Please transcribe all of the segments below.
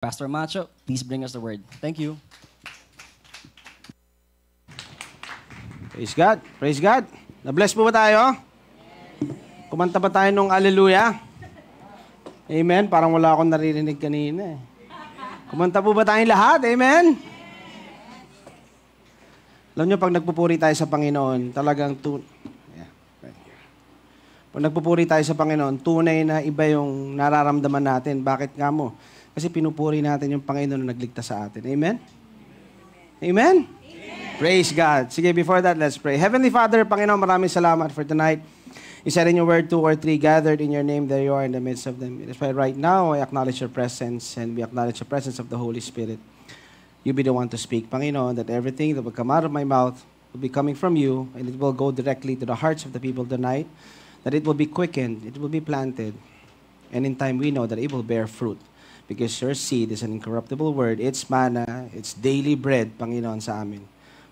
Pastor Macho, please bring us the word. Thank you. Praise God. Praise God. Na-bless po ba tayo? Kumanta ba tayo nung Alleluia? Amen. Parang wala akong naririnig kanina. Kumanta po ba tayong lahat? Amen. Alam nyo, pag nagpupuri tayo sa Panginoon, talagang pag nagpupuri tayo sa Panginoon, tunay na iba yung nararamdaman natin. Bakit nga mo? Kasi pinupuri natin yung Panginoon na nagligtas sa atin. Amen? Amen? Praise God. Sige, before that, let's pray. Heavenly Father, Panginoon, maraming salamat for tonight. You said in your word, 2 or 3 gathered in your name, there you are in the midst of them. It is why right now, I acknowledge your presence and we acknowledge the presence of the Holy Spirit. You be the one to speak, Panginoon, that everything that will come out of my mouth will be coming from you and it will go directly to the hearts of the people tonight, that it will be quickened, it will be planted, and in time we know that it will bear fruit. Because your seed is an incorruptible word. It's manna. It's daily bread, Panginoon, sa amin.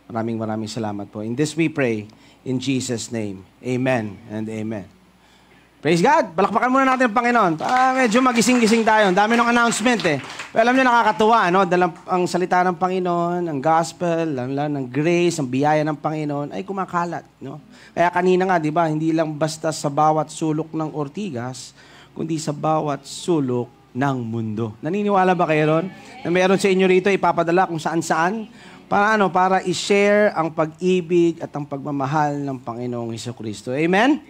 Maraming salamat po. In this we pray, in Jesus' name. Amen and amen. Praise God! Palakpakan muna natin ang Panginoon. Medyo magising-gising tayo. Ang dami ng announcement eh. Pero alam niyo, nakakatuwa, no? Ang salita ng Panginoon, ang gospel, ng grace, ang biyaya ng Panginoon, ay kumakalat, no? Kaya kanina nga, di ba, hindi lang basta sa bawat sulok ng Ortigas, kundi sa bawat sulok ng mundo. Naniniwala ba kayo ron? Na meron sa inyo rito ipapadala kung saan-saan para i-share ang pag-ibig at ang pagmamahal ng Panginoong Hesukristo. Amen?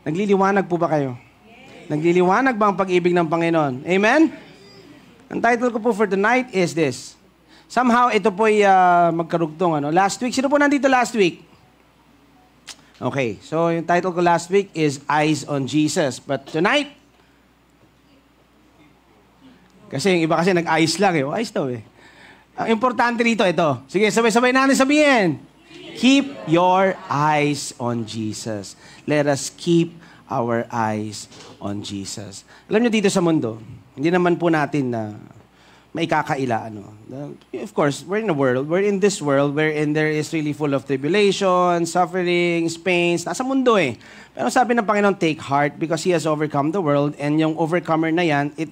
Nagliliwanag po ba kayo? Nagliliwanag ba ang pag-ibig ng Panginoon? Amen? Ang title ko po for tonight is this. Somehow ito po ay magkarugtong. Last week, sino po nandito last week? Okay, so yung title ko last week is Eyes on Jesus. But tonight, kasi yung iba kasi nag-eyes lang eh. Eyes daw eh. Ang importante rito, ito. Sige, sabay-sabay natin sabihin. Keep your eyes on Jesus. Let us keep our eyes on Jesus. Alam niyo dito sa mundo, hindi naman po natin na maikakaila. Of course, we're in this world wherein there is really full of tribulation, suffering, pains. Nasa mundo eh. Pero sabi ng Panginoon, take heart because He has overcome the world and yung overcomer na yan, He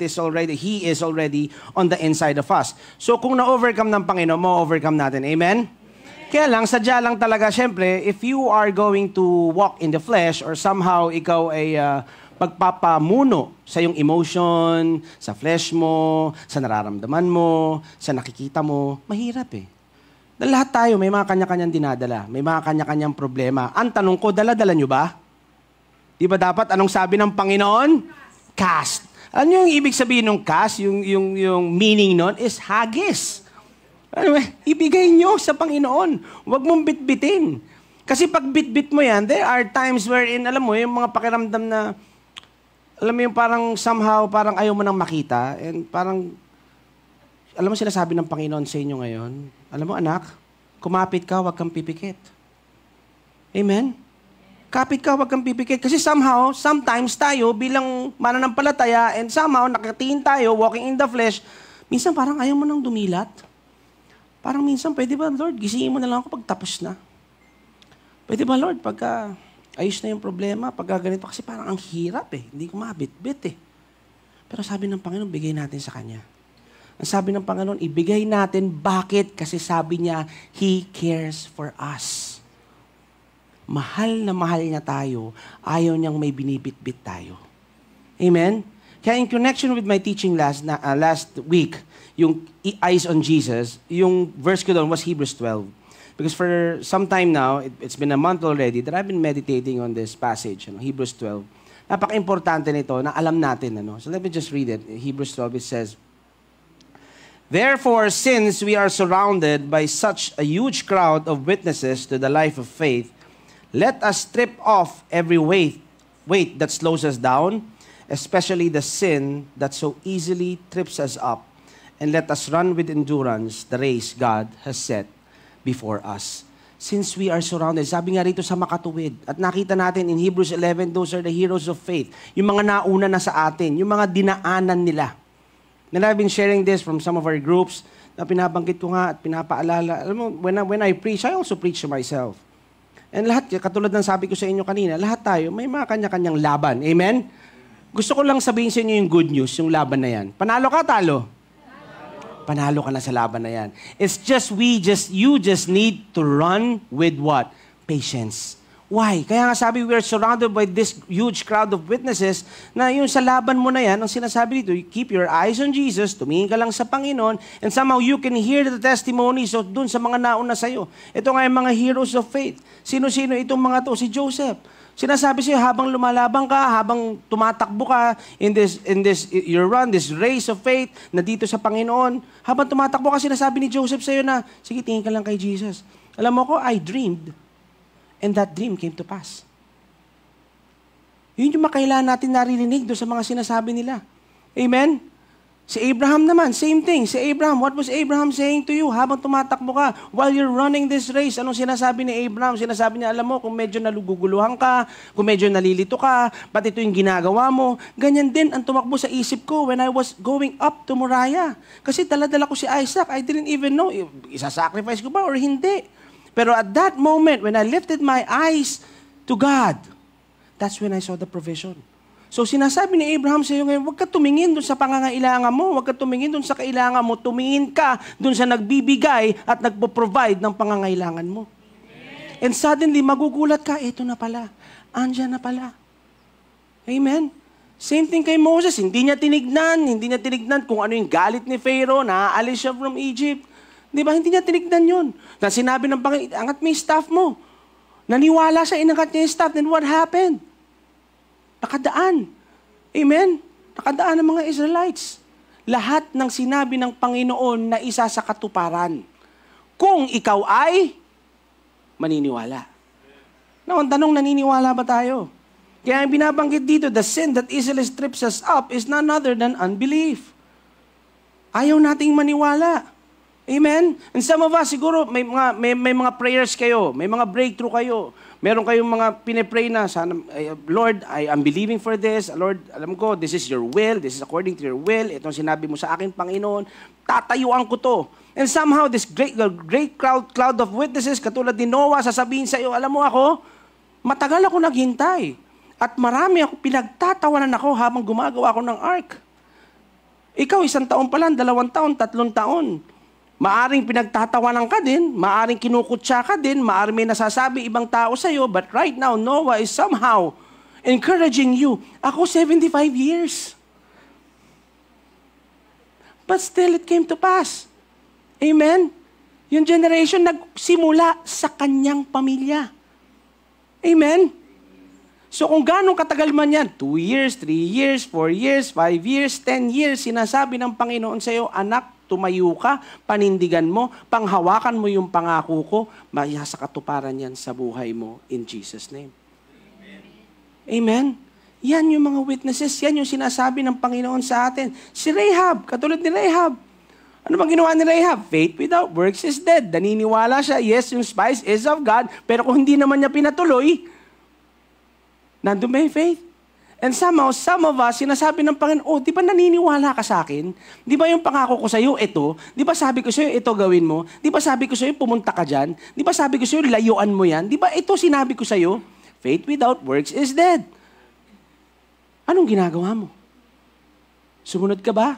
is already on the inside of us. So kung na-overcome ng Panginoon, ma-overcome natin. Amen? Kaya lang, sadya lang talaga, syempre, if you are going to walk in the flesh or somehow ikaw ay pagpapamuno sa iyong emotion, sa flesh mo, sa nararamdaman mo, sa nakikita mo, mahirap eh. Dahil lahat tayo may mga kanya-kanyang dinadala, may mga kanya-kanyang problema. Ang tanong ko, dala-dala nyo ba? Di ba dapat anong sabi ng Panginoon? Cast. Ano yung ibig sabihin ng cast? Yung meaning nun is hagis. Ibigay nyo sa Panginoon. Huwag mong bitbitin. Kasi pag bitbit mo yan, there are times wherein, alam mo, yung mga pakiramdam na, alam mo yung parang somehow, parang ayaw mo nang makita. And parang, alam mo sinasabi ng Panginoon sa inyo ngayon, alam mo anak, kumapit ka, huwag kang pipikit. Amen? Kapit ka, huwag kang pipikit. Kasi somehow, sometimes tayo bilang mananampalataya and somehow nakatingin tayo, walking in the flesh, minsan parang ayaw mo nang dumilat. Parang minsan, pwede ba, Lord, gisingin mo na lang ako pag tapos na. Pwede ba, Lord, pagka ayos na yung problema, pagka ganito, kasi parang ang hirap eh. Hindi ko mabit-bit eh. Pero sabi ng Panginoon, bigay natin sa Kanya. Ang sabi ng Panginoon, ibigay natin. Bakit? Kasi sabi niya, He cares for us. Mahal na mahal niya tayo. Ayaw niyang may binibit-bit tayo. Amen? Kaya in connection with my teaching last week, yung eyes on Jesus, yung verse ko doon was Hebrews 12. Because for some time now, it's been a month already that I've been meditating on this passage, Hebrews 12. Napaka-importante nito na alam natin. So let me just read it. Hebrews 12, it says, Therefore, since we are surrounded by such a huge crowd of witnesses to the life of faith, let us strip off every weight that slows us down, especially the sin that so easily trips us up, and let us run with endurance the race God has set before us. Since we are surrounded, sabi nga rito sa makatuwid, at nakita natin in Hebrews 11, those are the heroes of faith, yung mga nauna na sa atin, yung mga dinaanan nila. And I've been sharing this from some of our groups, na pinabanggit ko nga at pinapaalala. Alam mo, when I preach, I also preach to myself. And lahat, katulad ng sabi ko sa inyo kanina, lahat tayo, may mga kanya-kanyang laban. Amen? Gusto ko lang sabihin sa inyo yung good news, yung laban na yan. Panalo ka, talo? panalo ka na sa laban na yan. It's just, you just need to run with what? Patience. Why? Kaya nga sabi, we are surrounded by this huge crowd of witnesses na yung sa laban mo na yan, ang sinasabi dito, you keep your eyes on Jesus, tumingin ka lang sa Panginoon, and somehow you can hear the testimonies of dun sa mga nauna sa'yo. Ito nga yung mga heroes of faith. Sino-sino itong mga to? Si Joseph. Sinasabi sa'yo, habang lumalaban ka, habang tumatakbo ka in this you run this race of faith na dito sa Panginoon, habang tumatakbo ka, sinasabi ni Joseph sa'yo na, sige, tingin ka lang kay Jesus. Alam mo ko, I dreamed, and that dream came to pass. Yun yung makailangan natin naririnig doon sa mga sinasabi nila. Amen? Si Abraham naman, same thing. Si Abraham, what was Abraham saying to you habang tumatakbo ka? While you're running this race, anong sinasabi ni Abraham? Sinasabi niya, alam mo, kung medyo naluguguluhan ka, kung medyo nalilito ka, ba't ito yung ginagawa mo? Ganyan din ang tumakbo sa isip ko when I was going up to Moriah. Kasi dala-dala ko si Isaac. I didn't even know, isasacrifice ko ba or hindi? Pero at that moment, when I lifted my eyes to God, that's when I saw the provision. So sinasabi ni Abraham sa iyo ngayon, huwag ka tumingin dun sa pangangailangan mo, huwag ka tumingin dun sa kailangan mo, tumingin ka dun sa nagbibigay at nagpo-provide ng pangangailangan mo. Amen. And suddenly, magugulat ka, eto na pala, andyan na pala. Amen? Same thing kay Moses, hindi niya tinignan kung ano yung galit ni Pharaoh, naaalis siya from Egypt. Di ba? Hindi niya tinignan yun. Na sinabi ng Panginoon, angat mo yung staff mo. Naniwala siya, inangat niya yung staff, then what happened? Nakadaan. Amen? Nakadaan ng mga Israelites. Lahat ng sinabi ng Panginoon na isa sa katuparan. Kung ikaw ay maniniwala. Now, ang tanong, naniniwala ba tayo? Kaya ang binabanggit dito, the sin that easily trips us up is none other than unbelief. Ayaw nating maniwala. Amen? And some of us, siguro, may mga prayers kayo, may mga breakthrough kayo. Meron kayong mga pinipray na, sana, Lord, I'm believing for this. Lord, alam ko, this is your will. This is according to your will. Itong sinabi mo sa akin, Panginoon. Tatayuan ko to. And somehow, this great cloud of witnesses, katulad ni Noah, sasabihin sa iyo, alam mo ako, matagal ako naghintay. At marami ako, pinagtatawanan ako habang gumagawa ako ng ark. Ikaw, 1 taon pa lang, 2 taon, 3 taon. Maaring pinagtatawanan ka din, maaring kinukutsa ka din, maaring may nasasabi ibang tao sa'yo, but right now, Noah is somehow encouraging you. Ako, 75 years. But still, it came to pass. Amen? Yung generation nagsimula sa kanyang pamilya. Amen? So kung gano'ng katagal man yan, 2 years, 3 years, 4 years, 5 years, 10 years, sinasabi ng Panginoon sa'yo, anak, tumayo ka, panindigan mo, panghawakan mo yung pangako ko, sa katuparan yan sa buhay mo in Jesus' name. Amen? Yan yung mga witnesses, yan yung sinasabi ng Panginoon sa atin. Si Rahab, katulad ni Rahab. Ano bang ginawa ni Rahab? Faith without works is dead. Naniniwala siya, yes, yung spice is of God, pero kung hindi naman niya pinatuloy, nandun ba yung faith? And somehow, some of us, sinasabi ng Panginoon, oh, di ba naniniwala ka sa akin? Di ba yung pangako ko sa iyo, ito? Di ba sabi ko sa iyo, ito gawin mo? Di ba sabi ko sa iyo, pumunta ka dyan? Di ba sabi ko sa iyo, layuan mo yan? Di ba ito sinabi ko sa iyo? Faith without works is dead. Anong ginagawa mo? Sumunod ka ba?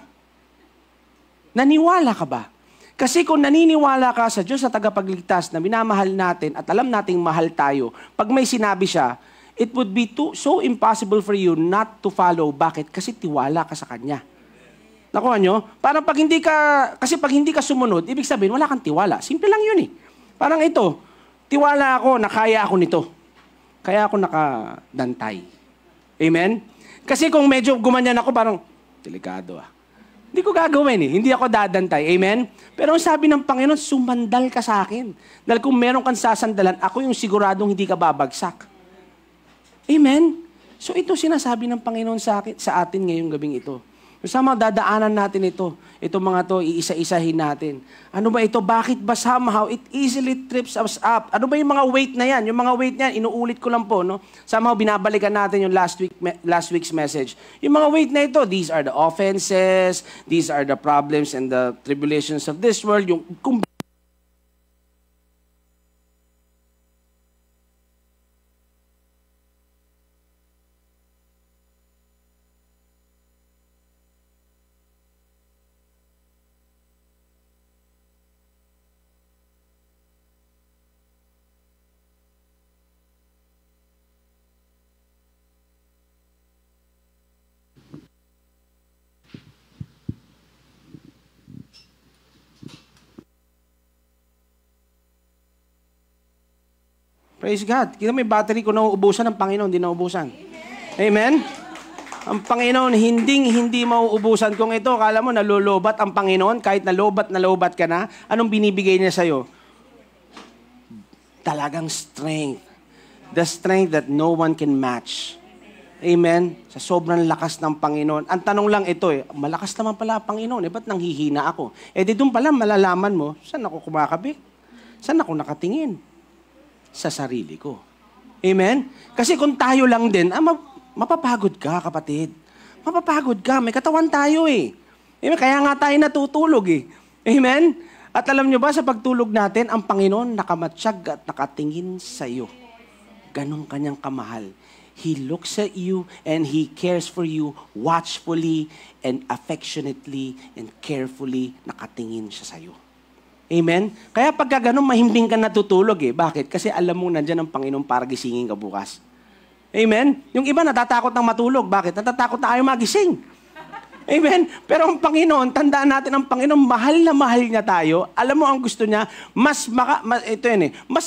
Naniwala ka ba? Kasi kung naniniwala ka sa Diyos na tagapagligtas na minamahal natin at alam nating mahal tayo, pag may sinabi siya, it would be so impossible for you not to follow. Bakit? Kasi tiwala ka sa Kanya. Nakuha nyo? Parang pag hindi ka sumunod, ibig sabihin, wala kang tiwala. Simple lang yun eh. Parang ito, tiwala ako na kaya ako nito. Kaya ako nakadantay. Amen? Kasi kung medyo gumanyan ako, parang, delikado ah. Hindi ko gagawin eh. Hindi ako dadantay. Amen? Pero ang sabi ng Panginoon, sumandal ka sa akin. Dahil kung meron kang sasandalan, ako yung siguradong hindi ka babagsak. Amen? So ito sinasabi ng Panginoon sa atin ngayong gabing ito. Sama dadaanan natin ito. Itong mga to, iisa-isahin natin. Ano ba ito? Bakit ba somehow it easily trips us up? Ano ba yung mga weight na yan? Yung mga weight na yan, inuulit ko lang po, no? Somehow binabalikan natin yung last week's message. Yung mga weight na ito, these are the offenses, these are the problems and the tribulations of this world. Yung kung Praise God. Kita may battery ko nauubusan ng Panginoon, hindi nauubusan. Amen? Ang Panginoon, hindi mauubusan. Kung ito, kala mo, nalulobat ang Panginoon, kahit nalubat ka na, anong binibigay niya sa'yo? Talagang strength. The strength that no one can match. Amen? Sa sobrang lakas ng Panginoon. Ang tanong lang ito malakas naman pala ang Panginoon, ba't nanghihina ako? Di doon pala malalaman mo, saan ako kumakabit? Saan ako nakatingin? Sa sarili ko. Amen? Kasi kung tayo lang din, mapapagod ka, kapatid. Mapapagod ka. May katawan tayo Amen? Kaya nga tayo natutulog Amen? At alam nyo ba, sa pagtulog natin, ang Panginoon nakamatsyag at nakatingin sa iyo. Ganon kanyang kamahal. He looks at you and He cares for you watchfully and affectionately and carefully. Nakatingin siya sa iyo. Amen? Kaya pagka ganun, mahimbing ka natutulog Bakit? Kasi alam mo nandyan ang Panginoon para gisingin ka bukas. Amen? Yung iba natatakot ng matulog. Bakit? Natatakot na ayaw magising. Amen? Pero ang Panginoon, tandaan natin ang Panginoon, mahal na mahal niya tayo. Alam mo ang gusto niya, mas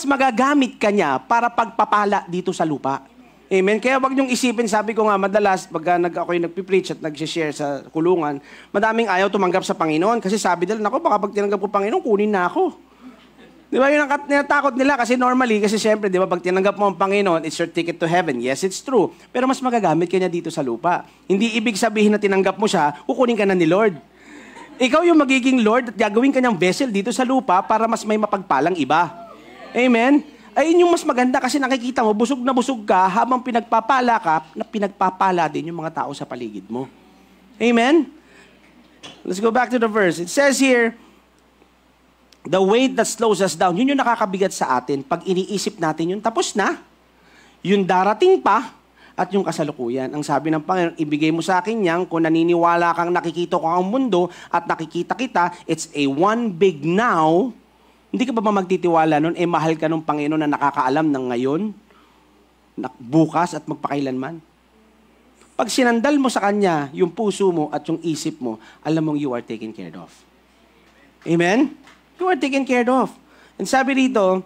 magagamit ka niya para pagpapala dito sa lupa. Amen? Kaya wag niyong isipin, sabi ko nga, madalas, pagka ako'y nagpipreach at nag-share sa kulungan, madaming ayaw tumanggap sa Panginoon. Kasi sabi nila, baka pag tinanggap ko Panginoon, kunin na ako. Di ba? Yun ang tinatakot nila kasi normally, kasi syempre, di ba, pag tinanggap mo ang Panginoon, it's your ticket to heaven. Yes, it's true. Pero mas magagamit ka niya dito sa lupa. Hindi ibig sabihin na tinanggap mo siya, kukunin ka na ni Lord. Ikaw yung magiging Lord at gagawin ka niyang vessel dito sa lupa para mas may mapagpalang iba. Amen? Ayun yung mas maganda kasi nakikita mo, busog na busog ka habang pinagpapala ka, na pinagpapala din yung mga tao sa paligid mo. Amen? Let's go back to the verse. It says here, the weight that slows us down, yun yung nakakabigat sa atin. Pag iniisip natin yun, tapos na. Yung darating pa, at yung kasalukuyan. Ang sabi ng Panginoon, ibigay mo sa akin yan, kung naniniwala kang nakikita ko ang mundo, at nakikita kita, it's a one big now. Hindi ka ba magtitiwala nun, mahal ka ng Panginoon na nakakaalam ng ngayon, bukas at magpakailanman? Pag sinandal mo sa Kanya, yung puso mo at yung isip mo, alam mong you are taken care of. Amen? You are taken care of. And sabi dito,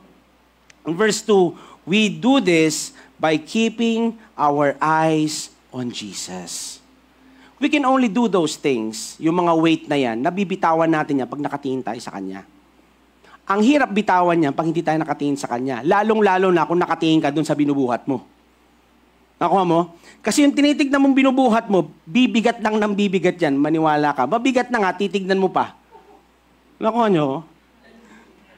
in verse 2, we do this by keeping our eyes on Jesus. We can only do those things, yung mga weight na yan, nabibitawan natin yan pag nakatingin tayo sa Kanya. Ang hirap bitawan niya pag hindi tayo nakatingin sa Kanya. Lalong-lalo na kung nakatingin ka dun sa binubuhat mo. Nakuha mo? Kasi yung tinitignan mong binubuhat mo, bibigat lang ng bibigat yan. Maniwala ka. Mabigat na nga, titignan mo pa. Nakuha nyo?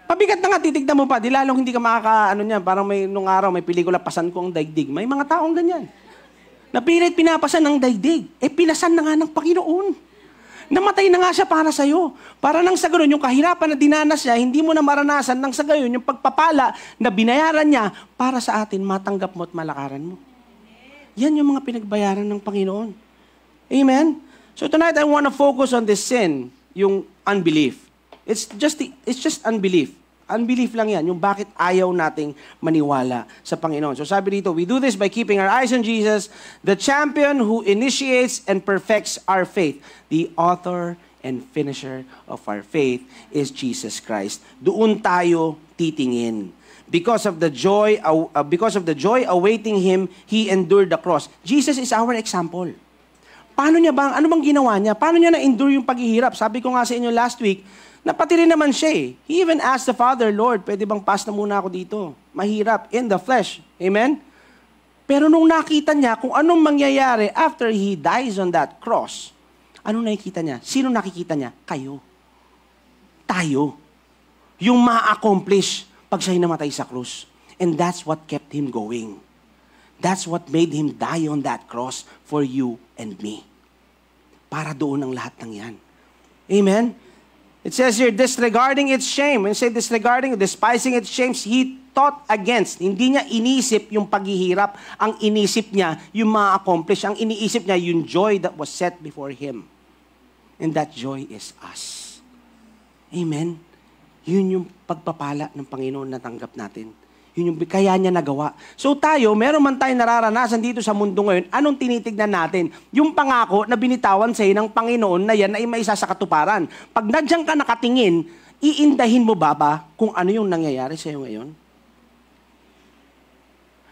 Mabigat na nga, titignan mo pa. Di lalong hindi ka niyan. Parang nung araw, may pelikula, pasan ko ang daigdig. May mga taong ganyan. Napilit pinapasan ng daigdig. Pinasan na nga ng Panginoon. Namatay na nga siya para sa'yo. Para nang sa ganun, yung kahirapan na dinanas niya, hindi mo na maranasan nang sa gayon, yung pagpapala na binayaran niya para sa atin, matanggap mo at malakaran mo. Yan yung mga pinagbayaran ng Panginoon. Amen? So tonight, I want to focus on this sin, yung unbelief. It's just unbelief. Unbelief lang yan, yung bakit ayaw nating maniwala sa Panginoon. So sabi dito, we do this by keeping our eyes on Jesus, the champion who initiates and perfects our faith. The author and finisher of our faith is Jesus Christ. Doon tayo titingin. Because of the joy awaiting Him, He endured the cross. Jesus is our example. Paano niya bang, ano bang ginawa niya? Paano niya na-endure yung paghihirap? Sabi ko nga sa inyo last week, napati rin naman siya He even asked the Father, Lord, pwede bang pass na muna ako dito? Mahirap, in the flesh. Amen? Pero nung nakita niya kung anong mangyayari after He dies on that cross, anong nakikita niya? Sino nakikita niya? Kayo. Tayo. Yung ma-accomplish pag siya'y namatay sa krus. And that's what kept Him going. That's what made Him die on that cross for you and me. Para doon ang lahat ng yan. Amen? It says here, disregarding its shame. When you say disregarding, despising its shame, He taught against. Hindi niya inisip yung paghihirap. Ang inisip niya, yung ma-accomplish. Ang iniisip niya, yung joy that was set before Him. And that joy is us. Amen? Yun yung pagpapala ng Panginoon na tanggap natin. Yun yung kaya niya nagawa. So tayo, meron man tayong nararanasan dito sa mundo ngayon, anong tinitignan natin? Yung pangako na binitawan sa ng Panginoon na yan ay maisa sa katuparan. Pag nandiyan ka nakatingin, iindahin mo ba kung ano yung nangyayari sa iyo ngayon?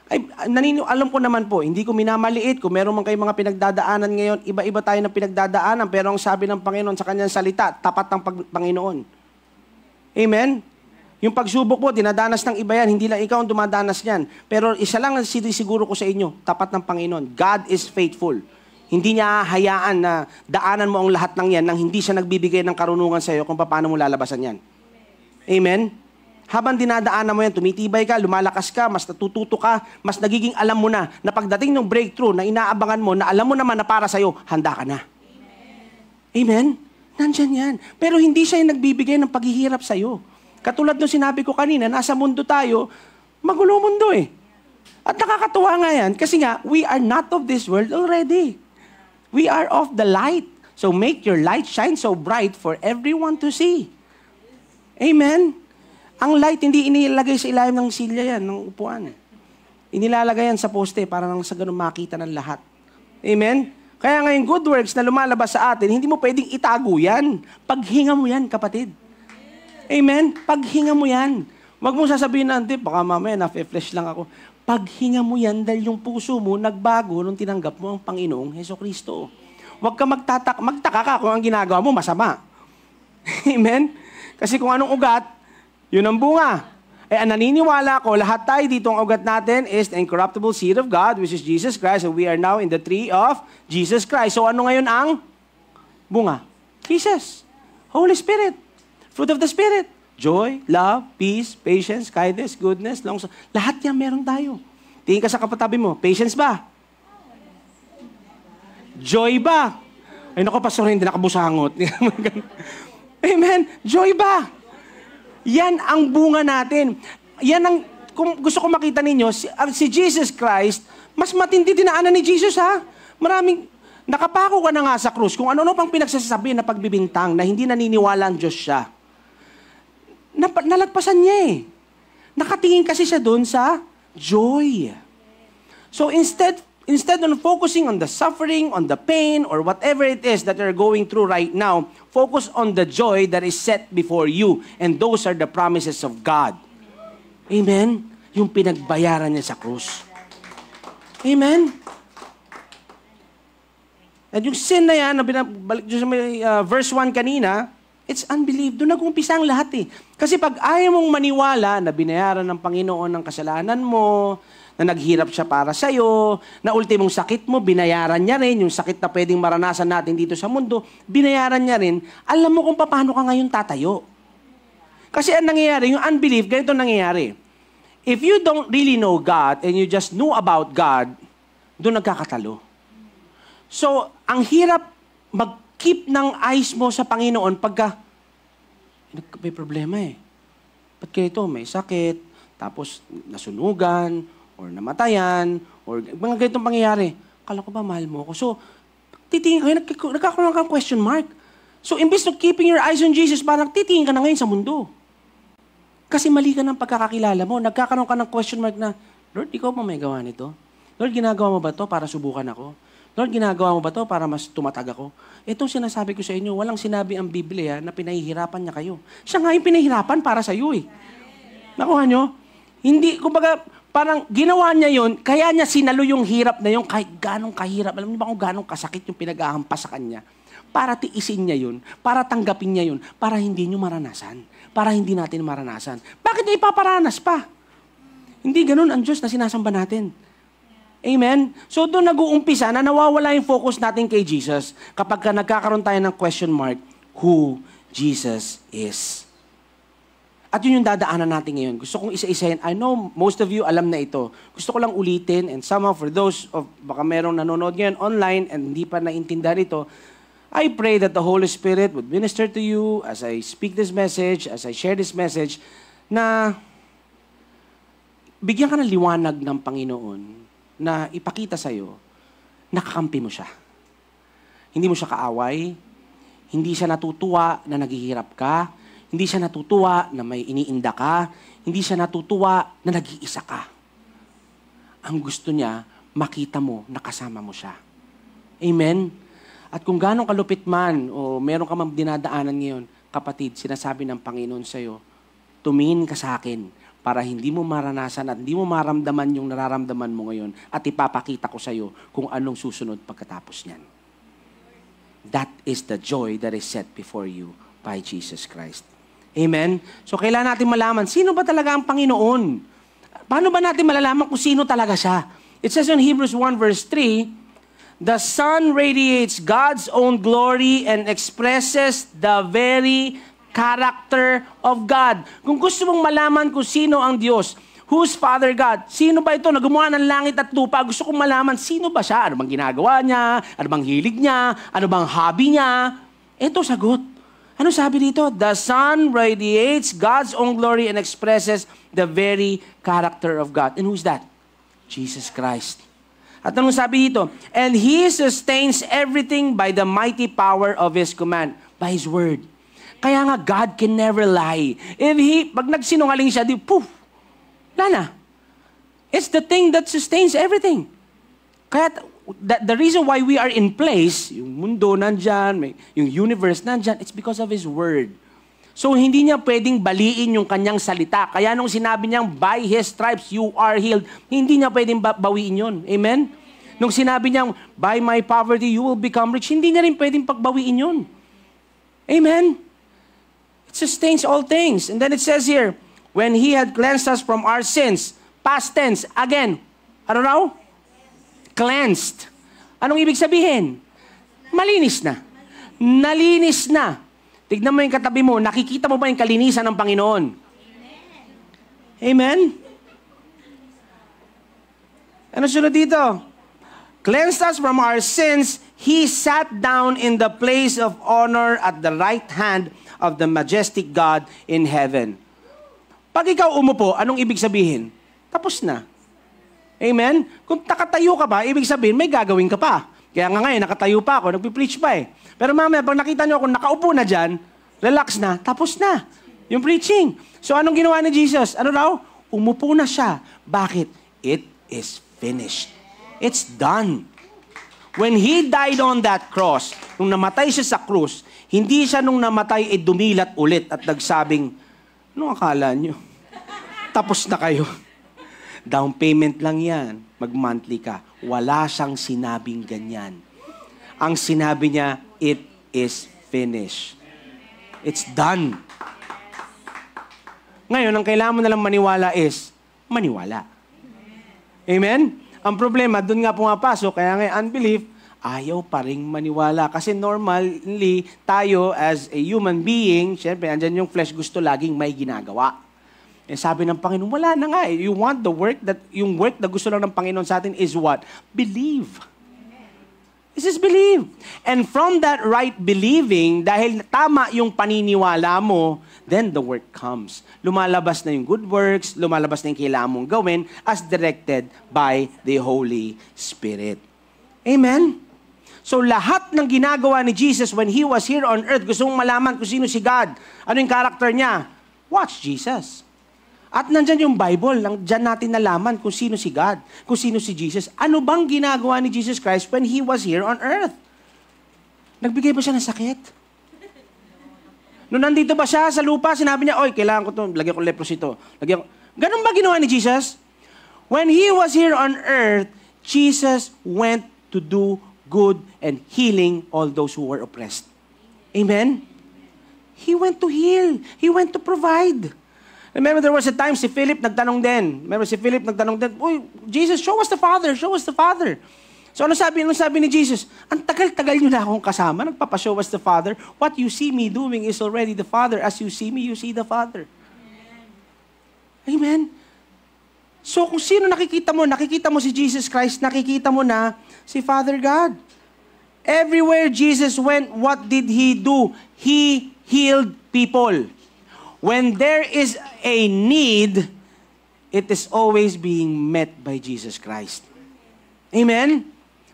Alam ko naman po, hindi ko minamaliit. Kung meron man kayong mga pinagdadaanan ngayon, iba-iba tayo ng pinagdadaanan. Pero ang sabi ng Panginoon sa kanyang salita, tapat ng Panginoon. Amen? Yung pagsubok po, dinadanas ng iba yan. Hindi lang ikaw ang dumadanas yan. Pero isa lang ang siguro ko sa inyo, tapat ng Panginoon. God is faithful. Hindi niya hayaan na daanan mo ang lahat ng yan nang hindi siya nagbibigay ng karunungan sa iyo kung paano mo lalabasan yan. Amen? Habang dinadaanan mo yan, tumitibay ka, lumalakas ka, mas natututo ka, mas nagiging alam mo na pagdating ng breakthrough na inaabangan mo, na alam mo naman na para sa'yo, handa ka na. Amen? Nandyan yan. Pero hindi siya yung nagbibigay ng paghihirap sa'yo. Katulad nung sinabi ko kanina, nasa mundo tayo, magulo mundo eh. At nakakatuwa nga yan, kasi nga, we are not of this world already. We are of the light. So make your light shine so bright for everyone to see. Amen? Ang light, hindi inilalagay sa ilalim ng silya yan, ng upuan. Inilalagay yan sa poste para nang sa ganun makita ng lahat. Amen? Kaya ngayon, good works na lumalabas sa atin, hindi mo pwedeng itago yan. Paghinga mo yan, kapatid. Amen? Paghinga mo yan. Huwag mong sasabihin na, baka mamaya na-flesh lang ako. Paghinga mo yan dahil yung puso mo nagbago nung tinanggap mo ang Panginoong Hesukristo. Huwag ka magtaka ka kung ang ginagawa mo masama. Amen? Kasi kung anong ugat, yun ang bunga. Ang naniniwala ko, lahat tayo dito ang ugat natin is the incorruptible seed of God, which is Jesus Christ, and we are now in the tree of Jesus Christ. So ano ngayon ang bunga? Jesus. Holy Spirit. Fruit of the Spirit. Joy, love, peace, patience, kindness, goodness, long suffering. Lahat yan meron tayo. Tingin ka sa kapatabi mo, patience ba? Joy ba? Ay naku, pastor, hindi nakabusangot. Amen? Joy ba? Yan ang bunga natin. Yan ang, kung gusto ko makita ninyo, si Jesus Christ, mas matindi dinaanan ni Jesus, ha? Maraming, nakapako ka na nga sa krus, kung ano-ano pang pinagsasabi na pagbibintang, na hindi naniniwala ang Diyos siya. Nalagpasan niya eh. Nakatingin kasi siya doon sa joy. So instead of focusing on the suffering, on the pain, or whatever it is that you're going through right now, focus on the joy that is set before you. And those are the promises of God. Amen? Yung pinagbayaran niya sa krus. Amen? At yung sin na yan, na balik sa verse 1 kanina, it's unbelief. Doon nag-umpisa ang lahat eh. Kasi pag ayaw mong maniwala na binayaran ng Panginoon ng kasalanan mo, na naghirap siya para sa'yo, na ultimong sakit mo, binayaran niya rin, yung sakit na pwedeng maranasan natin dito sa mundo, binayaran niya rin, alam mo kung paano ka ngayon tatayo. Kasi ang nangyayari, yung unbelief, ganito nangyayari. If you don't really know God, and you just know about God, doon nagkakatalo. So, ang hirap mag-keep ng eyes mo sa Panginoon pagka, may problema eh. Ba't ganito? May sakit, tapos nasunugan, or namatayan, or mga ganitong pangyayari. Kala ko ba mahal mo ako? So, titingin ka, nagkakaroon kang question mark. So, imbes na keeping your eyes on Jesus, parang titingin ka na ngayon sa mundo. Kasi mali ka ng pagkakakilala mo. Nagkakaroon ka ng question mark na, Lord, ikaw pa may gawa nito? Lord, ginagawa mo ba to para subukan ako? Lord, ginagawa mo ba to para mas tumatag ako? Itong sinasabi ko sa inyo, walang sinabi ang Biblia na pinahihirapan niya kayo. Siya nga yung pinahihirapan para sa iyo eh. Nakuha nyo? Hindi, kumbaga, parang ginawa niya yon, kaya niya sinalo yung hirap na yun, kahit ganong kahirap. Alam niyo ba kung ganong kasakit yung pinag-ahampas sa kanya? Para tiisin niya yun, para tanggapin niya yun, para hindi niyo maranasan, para hindi natin maranasan. Bakit niya ipaparanas pa? Hindi ganun ang Diyos na sinasamba natin. Amen? So doon nag-uumpisa na nawawala yung focus natin kay Jesus kapag nagkakaroon tayo ng question mark, who Jesus is. At yun yung dadaanan natin ngayon. Gusto kong isa-isahin. I know most of you alam na ito. Gusto ko lang ulitin, and somehow for those of baka merong nanonood ngayon online and hindi pa naintindihan ito, I pray that the Holy Spirit would minister to you as I speak this message, as I share this message, na bigyan ka ng liwanag ng Panginoon na ipakita sa'yo, nakakampi mo siya. Hindi mo siya kaaway, hindi siya natutuwa na naghihirap ka, hindi siya natutuwa na may iniinda ka. Hindi siya natutuwa na nag-iisa ka. Ang gusto niya, makita mo na kasama mo siya. Amen? At kung gano'ng kalupit man o meron ka mang dinadaanan ngayon, kapatid, sinasabi ng Panginoon sa'yo, tumingin ka sa akin, para hindi mo maranasan at hindi mo maramdaman yung nararamdaman mo ngayon at ipapakita ko sa iyo kung anong susunod pagkatapos niyan. That is the joy that is set before you by Jesus Christ. Amen? So kailangan natin malaman, sino ba talaga ang Panginoon? Paano ba natin malalaman kung sino talaga siya? It says in Hebrews 1 verse 3, the Son radiates God's own glory and expresses the very character of God. Kung gusto mong malaman kung sino ang Diyos, who's Father God? Sino ba ito na gumawa ng langit at lupa? Gusto kong malaman, sino ba siya? Ano bang ginagawa niya? Ano bang hilig niya? Ano bang hobby niya? Ito sagot. Ano sabi dito? The Son radiates God's own glory and expresses the very character of God. And who's that? Jesus Christ. At anong sabi dito? And He sustains everything by the mighty power of His command. By His word. Kaya nga, God can never lie. Pag nagsinungaling siya, poof, wala na. It's the thing that sustains everything. Kaya, the reason why we are in place, yung mundo nandyan, yung universe nandyan, it's because of His word. So, hindi niya pwedeng baliin yung kanyang salita. Kaya nung sinabi niyang, by His stripes you are healed, hindi niya pwedeng bawiin yun. Amen? Nung sinabi niyang, by my poverty you will become rich, hindi niya rin pwedeng pagbawiin yun. Amen? It sustains all things. And then it says here, when He had cleansed us from our sins, past tense, again, ano raw? Cleansed. Anong ibig sabihin? Malinis na. Nalinis na. Tignan mo yung katabi mo, nakikita mo ba yung kalinisan ng Panginoon? Amen? Ano sunod dito? Cleansed us from our sins, He sat down in the place of honor at the right hand of the majestic God in heaven. Pag ikaw umupo, anong ibig sabihin? Tapos na. Amen? Kung nakatayo ka ba, ibig sabihin, may gagawin ka pa. Kaya nga ngayon, nakatayo pa ako, nagpipreach pa eh. Pero mamaya, pag nakita nyo ako, nakaupo na dyan, relax na, tapos na. Yung preaching. So anong ginawa ni Jesus? Ano raw? Umupo na siya. Bakit? It is finished. It's done. When He died on that cross, nung namatay siya sa krus, hindi siya nung namatay dumilat ulit at nagsabing, anong akala nyo? Tapos na kayo. Down payment lang yan. Mag-monthly ka. Wala siyang sinabing ganyan. Ang sinabi niya, it is finished. It's done. Ngayon, ang kailangan mo nalang maniwala is, maniwala. Amen? Ang problema, doon nga pumapasok, kaya nga unbelief, ayaw pa rin maniwala. Kasi normally, tayo as a human being, syempre, andyan yung flesh gusto laging may ginagawa. Eh, sabi ng Panginoon, wala na nga eh. You want the work yung work na gusto lang ng Panginoon sa atin is what? Believe. This is believe. And from that right believing, dahil tama yung paniniwala mo, then the work comes. Lumalabas na yung good works, lumalabas na yung kailangan mong gawin as directed by the Holy Spirit. Amen? So lahat ng ginagawa ni Jesus when He was here on earth, gusto mong malaman kung sino si God, ano yung character niya, watch Jesus. At nandyan yung Bible, dyan natin nalaman kung sino si God, kung sino si Jesus. Ano bang ginagawa ni Jesus Christ when He was here on earth? Nagbigay ba siya ng sakit? Nung nandito ba siya sa lupa, sinabi niya, oy, kailangan ko ito, lagyan ko leprosy ito. Ganun ba ginawa ni Jesus? When He was here on earth, Jesus went to do good and healing all those who were oppressed. Amen? He went to heal. He went to provide. Remember, there was a time si Philip nagtanong din. Uy, Jesus, show us the Father. Show us the Father. So ano sabi ni Jesus? Ang tagal-tagal nyo na akong kasama. Nagpapashow us the Father. What you see me doing is already the Father. As you see me, you see the Father. Amen? So kung sino nakikita mo si Jesus Christ, nakikita mo na si Father God. Everywhere Jesus went, what did He do? He healed people. When there is a need, it is always being met by Jesus Christ. Amen?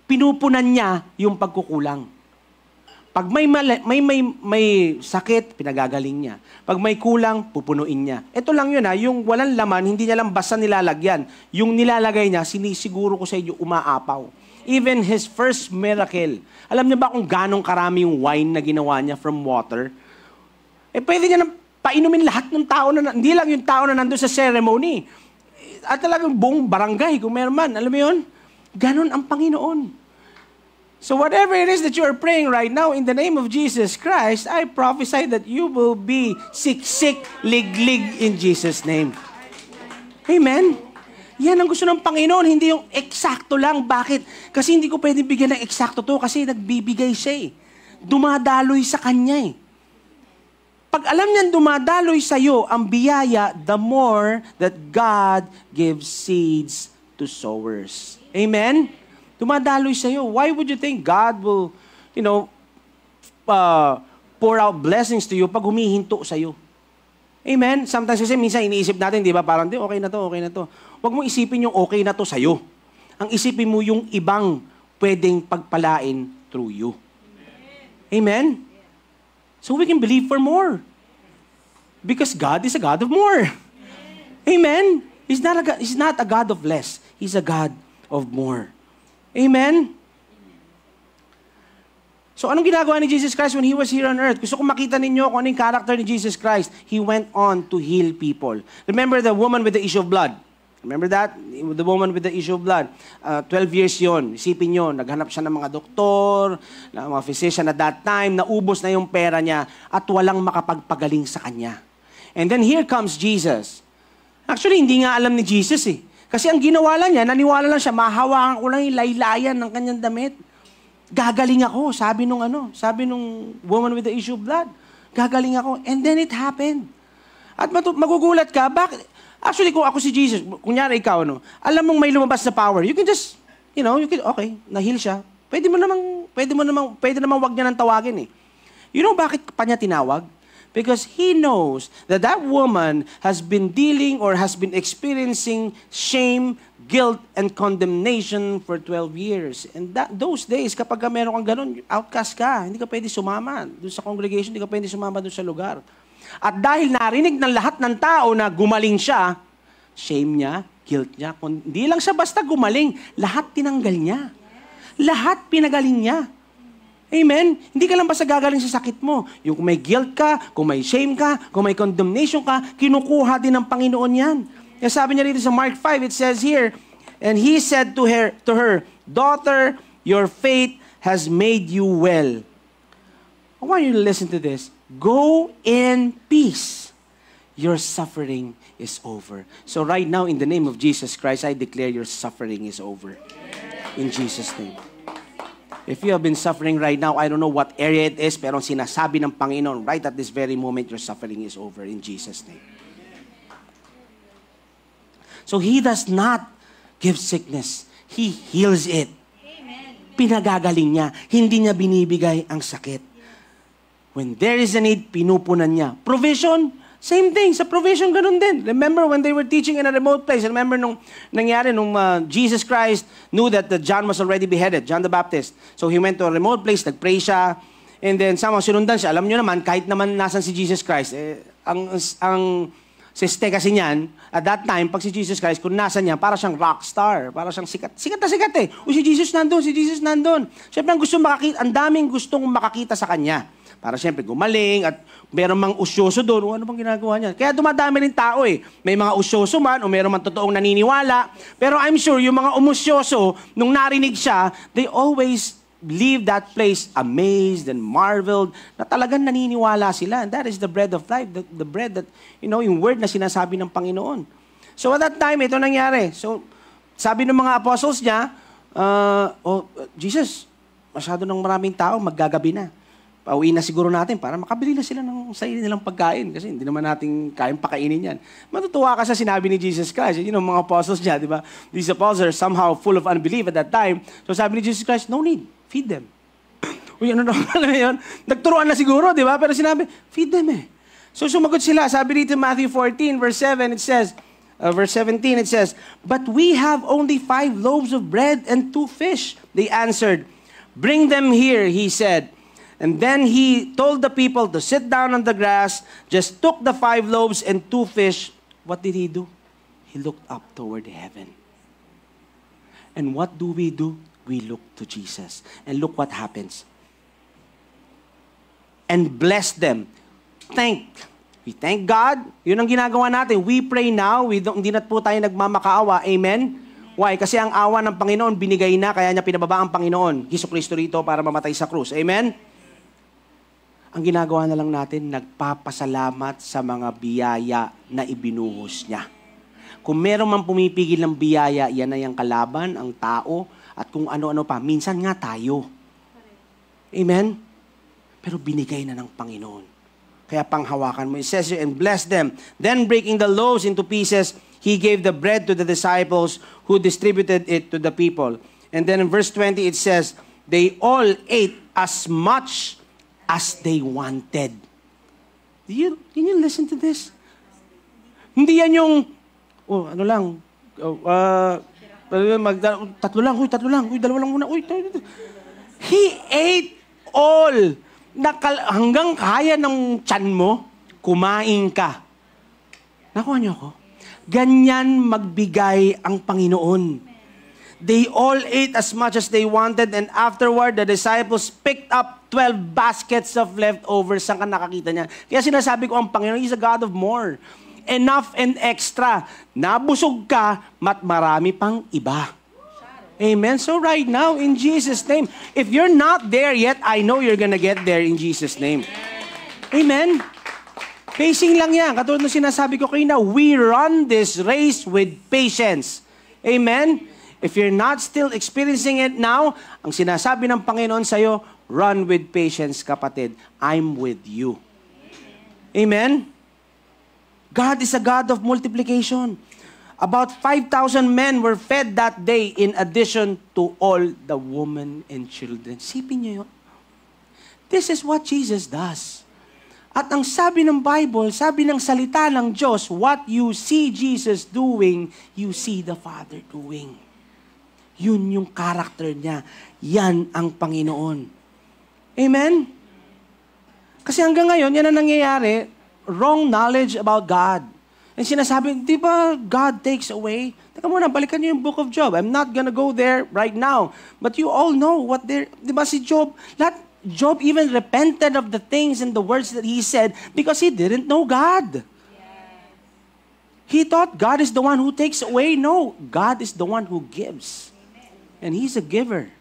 Pinupunan niya yung pagkukulang. Pag may sakit, pinagagaling niya. Pag may kulang, pupunuin niya. Ito lang yun yung walang laman, hindi niya lang basta nilalagyan. Yung nilalagay niya, sinisiguro ko sa inyo, umaapaw. Even His first miracle. Alam niyo ba kung ganong karami yung wine na ginawa niya from water? Pwede niya painumin lahat ng tao na, hindi lang yung tao na nandun sa ceremony. At talagang buong barangay, kung meron man. Alam mo yun? Ganon ang Panginoon. So whatever it is that you are praying right now, in the name of Jesus Christ, I prophesy that you will be siksik, liglig in Jesus' name. Amen? Yan ang gusto ng Panginoon, hindi yung eksakto lang. Bakit? Kasi hindi ko pwedeng bigyan ng eksakto to kasi nagbibigay siya eh. Dumadaloy sa Kanya eh. Pag alam niyan dumadaloy sa iyo ang biyaya, the more that God gives seeds to sowers. Amen? Dumadaloy sa iyo. Why would you think God will, pour out blessings to you pag humihinto sa iyo? Amen? Sometimes kasi minsan iniisip natin, di ba, parang, okay na to, okay na to. Huwag mo isipin yung okay na to sa iyo. Ang isipin mo yung ibang pwedeng pagpalain through you. Amen? So we can believe for more. Because God is a God of more. Amen? He's not a God of less. He's a God of more. Amen? So anong ginagawa ni Jesus Christ when He was here on earth? Gusto kong makita ninyo kung anong character ni Jesus Christ. He went on to heal people. Remember the woman with the issue of blood? Remember that? The woman with the issue of blood. 12 years yon. Isipin nyo, naghanap siya ng mga doktor, ng mga physician at that time, naubos na yung pera niya at walang makapagpagaling sa kanya. And then here comes Jesus. Actually, hindi nga alam ni Jesus eh. Kasi ang ginawa lang niya, naniwala lang siya, mahawakan ko lang yung laylayan ng kanyang damit. Gagaling ako, sabi nung woman with the issue of blood. Gagaling ako. And then it happened. At magugulat ka, bakit? Actually, kung ako si Jesus, kunyari ikaw, alam mong may lumabas na power, you can just, okay, na-heal siya. Pwede namang wag niya nang tawagin eh. You know bakit pa niya tinawag? Because He knows that that woman has been dealing or has been experiencing shame, guilt, and condemnation for 12 years. And those days, kapag meron kang ganun, outcast ka. Hindi ka pwede sumama doon sa congregation, hindi ka pwede sumama doon sa lugar. At dahil narinig ng lahat ng tao na gumaling siya, shame niya, guilt niya, hindi lang siya basta gumaling, lahat tinanggal niya. Lahat pinagaling niya. Amen? Hindi ka lang basta gagaling sa sakit mo. Yung kung may guilt ka, kung may shame ka, kung may condemnation ka, kinukuha din ng Panginoon yan. Kaya sabi niya rito sa Mark 5, it says here, and He said to her, "Daughter, your faith has made you well." I want you to listen to this. Go in peace. Your suffering is over. So right now, in the name of Jesus Christ, I declare your suffering is over. In Jesus' name. If you have been suffering right now, I don't know what area it is, pero sinasabi ng Panginoon, right at this very moment, your suffering is over. In Jesus' name. So He does not give sickness. He heals it. Pinagagaling niya. Hindi niya binibigay ang sakit. When there is a need, pinupunan niya. Provision, same thing. Sa provision, ganun din. Remember when they were teaching in a remote place? Remember nung nangyari, Jesus Christ knew that John was already beheaded, John the Baptist. So He went to a remote place, nag-pray siya, and then somehow sinundan siya. Alam niyo naman, kahit naman nasan si Jesus Christ, ang siste kasi niyan, at that time, pag si Jesus Christ, kung nasa niya, para siyang rock star, para siyang sikat. Sikat na sikat eh. Si Jesus nandun. Siyempre, ang daming gustong makakita sa Kanya. Para siyempre gumaling at meron mang usyoso doon. Ano bang ginagawa niya? Kaya dumadami rin tao eh. May mga usyoso man o meron man totoong naniniwala. Pero I'm sure yung mga umusyoso, nung narinig siya, they always leave that place amazed and marveled na talagang naniniwala sila. And that is the bread of life. The bread that, yung word na sinasabi ng Panginoon. So at that time, ito nangyari. So sabi ng mga apostles niya, Jesus, masyado ng maraming tao, maggagabi na. Pauwi na siguro natin para makabili na sila ng sarili nilang pagkain kasi hindi naman natin kayang pakainin yan. Matutuwa ka sa sinabi ni Jesus Christ. Mga apostles niya, di ba? These apostles are somehow full of unbelief at that time. So sabi ni Jesus Christ, no need, feed them. Alam mo yun? Nagturuan na siguro, di ba? Pero sinabi, feed them eh. So sumagot sila. Sabi dito Matthew 14, verse 7, it says, verse 17, it says, "But we have only 5 loaves of bread and 2 fish. They answered, "Bring them here," He said. And then He told the people to sit down on the grass, just took the 5 loaves and 2 fish. What did He do? He looked up toward heaven. And what do? We look to Jesus. And look what happens. And blessed them. Thank We thank God. Yun ang ginagawa natin. We pray now. Hindi na po tayo nagmamakaawa. Amen? Why? Kasi ang awa ng Panginoon binigay na, kaya niya pinababa ang Panginoon, Jesucristo rito, para mamatay sa krus. Amen? Ang ginagawa na lang natin, nagpapasalamat sa mga biyaya na ibinuhos niya. Kung meron man pumipigil ng biyaya, yan na yung kalaban, ang tao, at kung ano-ano pa. Minsan nga tayo. Amen? Pero binigay na ng Panginoon. Kaya panghawakan mo. It says here, and bless them. Then breaking the loaves into pieces, He gave the bread to the disciples who distributed it to the people. And then in verse 20 it says, they all ate as much as they wanted. Can you listen to this? Hindi yan yung, ano lang, tatlo lang, dalawa lang muna, He ate all. Hanggang kaya ng tiyan mo, kumain ka. Nakuha niyo ako? Ganyan magbigay ang Panginoon. They all ate as much as they wanted, and afterward, the disciples picked up 12 baskets of leftovers. Saan ka nakakita niya? Kaya sinasabi ko, ang Panginoon is a God of more. Enough and extra. Nabusog ka, marami pang iba. Amen? So right now, in Jesus' name, if you're not there yet, I know you're gonna get there in Jesus' name. Amen? Pacing lang yan. Katulad ng sinasabi ko kanina, we run this race with patience. Amen? If you're not still experiencing it now, ang sinasabi ng Panginoon sa'yo, run with patience, kapatid. I'm with you. Amen? God is a God of multiplication. About 5,000 men were fed that day in addition to all the women and children. Sipin niyo yun. This is what Jesus does. At ang sabi ng Bible, sabi ng salita ng Diyos, what you see Jesus doing, you see the Father doing. Yun yung character niya. Yan ang Panginoon. Amen? Kasi hanggang ngayon, yan ang nangyayari, wrong knowledge about God. And sinasabi, di ba God takes away? Teka muna, balikan niyo yung book of Job. I'm not gonna go there right now. But you all know what there, di ba si Job, Job even repented of the things and the words that he said because he didn't know God. He thought God is the one who takes away. No, God is the one who gives. And He's a giver.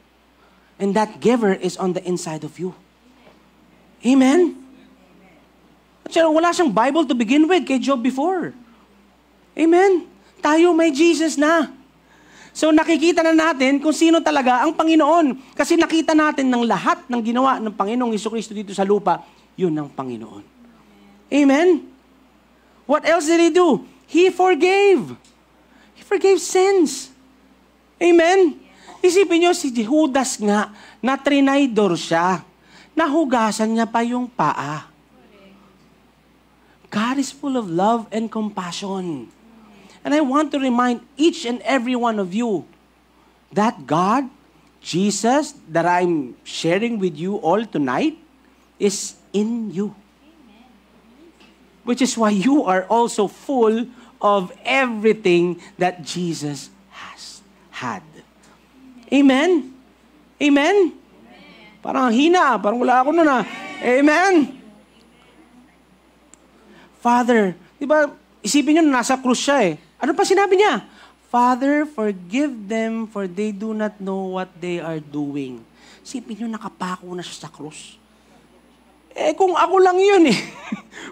And that giver is on the inside of you. Amen? At siya, wala siyang Bible to begin with kay Job before. Amen? Tayo may Jesus na. So nakikita na natin kung sino talaga ang Panginoon. Kasi nakita natin ng lahat ng ginawa ng Panginoong Jesucristo dito sa lupa, yun ang Panginoon. Amen? What else did He do? He forgave. He forgave sins. Amen? Isipin nyo, si Judas nga, na trinaydor siya. Nahugasan niya pa yung paa. God is full of love and compassion. And I want to remind each and every one of you that God, Jesus, that I'm sharing with you all tonight, is in you. Which is why you are also full of everything that Jesus has had. Amen? Amen? Parang hina, parang wala ako nun. Amen? Father, di ba, isipin nyo, nasa krus siya eh. Ano pa sinabi niya? Father, forgive them for they do not know what they are doing. Isipin nyo, nakapako na siya sa krus. Eh, kung ako lang yun eh.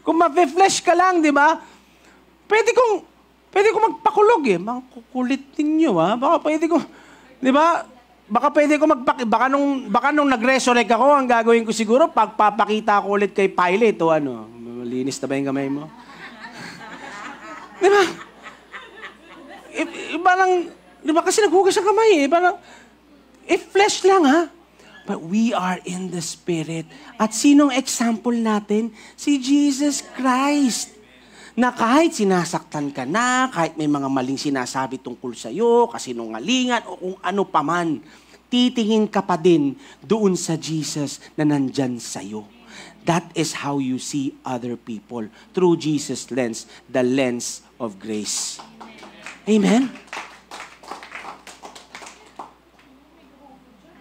Kung ma-flesh ka lang, di ba? Pwede kong magpakulog eh. Mga kukulitin nyo Baka pwede ko, di ba? Baka nung nag-resurrect ako, ang gagawin ko siguro, pagpapakita ko ulit kay Pilate o ano, malinis na ba yung kamay mo? Di ba? Di ba kasi naghugas ang kamay eh. Flesh lang But we are in the Spirit. At sinong example natin? Si Jesus Christ. Na kahit sinasaktan ka na, kahit may mga maling sinasabi tungkol sa'yo, kasinungalingan, o kung ano paman, titingin ka pa din doon sa Jesus na nandyan sa'yo. That is how you see other people. Through Jesus' lens, the lens of grace. Amen?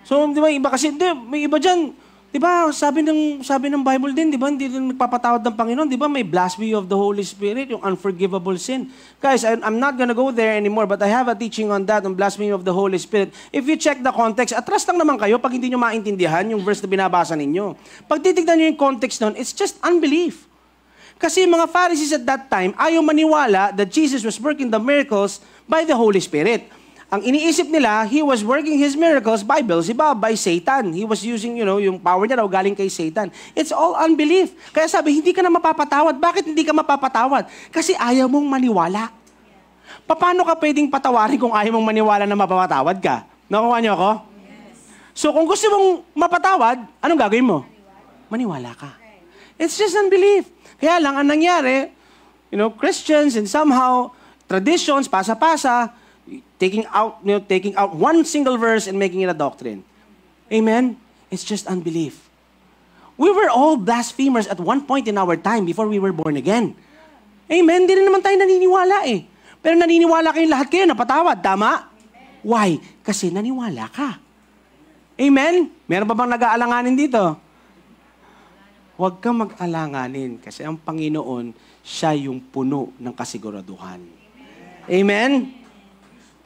So, di ba, iba kasi, may iba dyan, Di ba, sabi ng Bible din, di ba, hindi rin nagpapatawad ng Panginoon. Di ba, may blasphemy of the Holy Spirit, yung unforgivable sin. Guys, I'm not gonna go there anymore, but I have a teaching on that, on blasphemy of the Holy Spirit. If you check the context, atras lang naman kayo pag hindi nyo maintindihan yung verse na binabasa ninyo. Pag titignan nyo yung context nun, it's just unbelief. Kasi mga Pharisees at that time, ayaw maniwala that Jesus was working the miracles by the Holy Spirit. Ang iniisip nila, He was working His miracles by Beelzebub, by Satan. He was using, yung power niya daw galing kay Satan. It's all unbelief. Kaya sabi, hindi ka na mapapatawad. Bakit hindi ka mapapatawad? Kasi ayaw mong maniwala. Paano ka pwedeng patawarin kung ayaw mong maniwala na mapapatawad ka? Nakuha niyo ako? Yes. So kung gusto mong mapatawad, anong gagawin mo? Maniwala ka. It's just unbelief. Kaya lang, ang nangyari, Christians and somehow, traditions, pasa-pasa, taking out one single verse and making it a doctrine. Amen? It's just unbelief. We were all blasphemers at one point in our time before we were born again. Amen? Hindi rin naman tayo naniniwala eh. Pero naniniwala kayong lahat kayo na patawad. Tama? Why? Kasi naniwala ka. Amen? Meron pa bang nag-aalanganin dito? Huwag kang mag-alanganin kasi ang Panginoon, siya yung puno ng kasiguraduhan. Amen?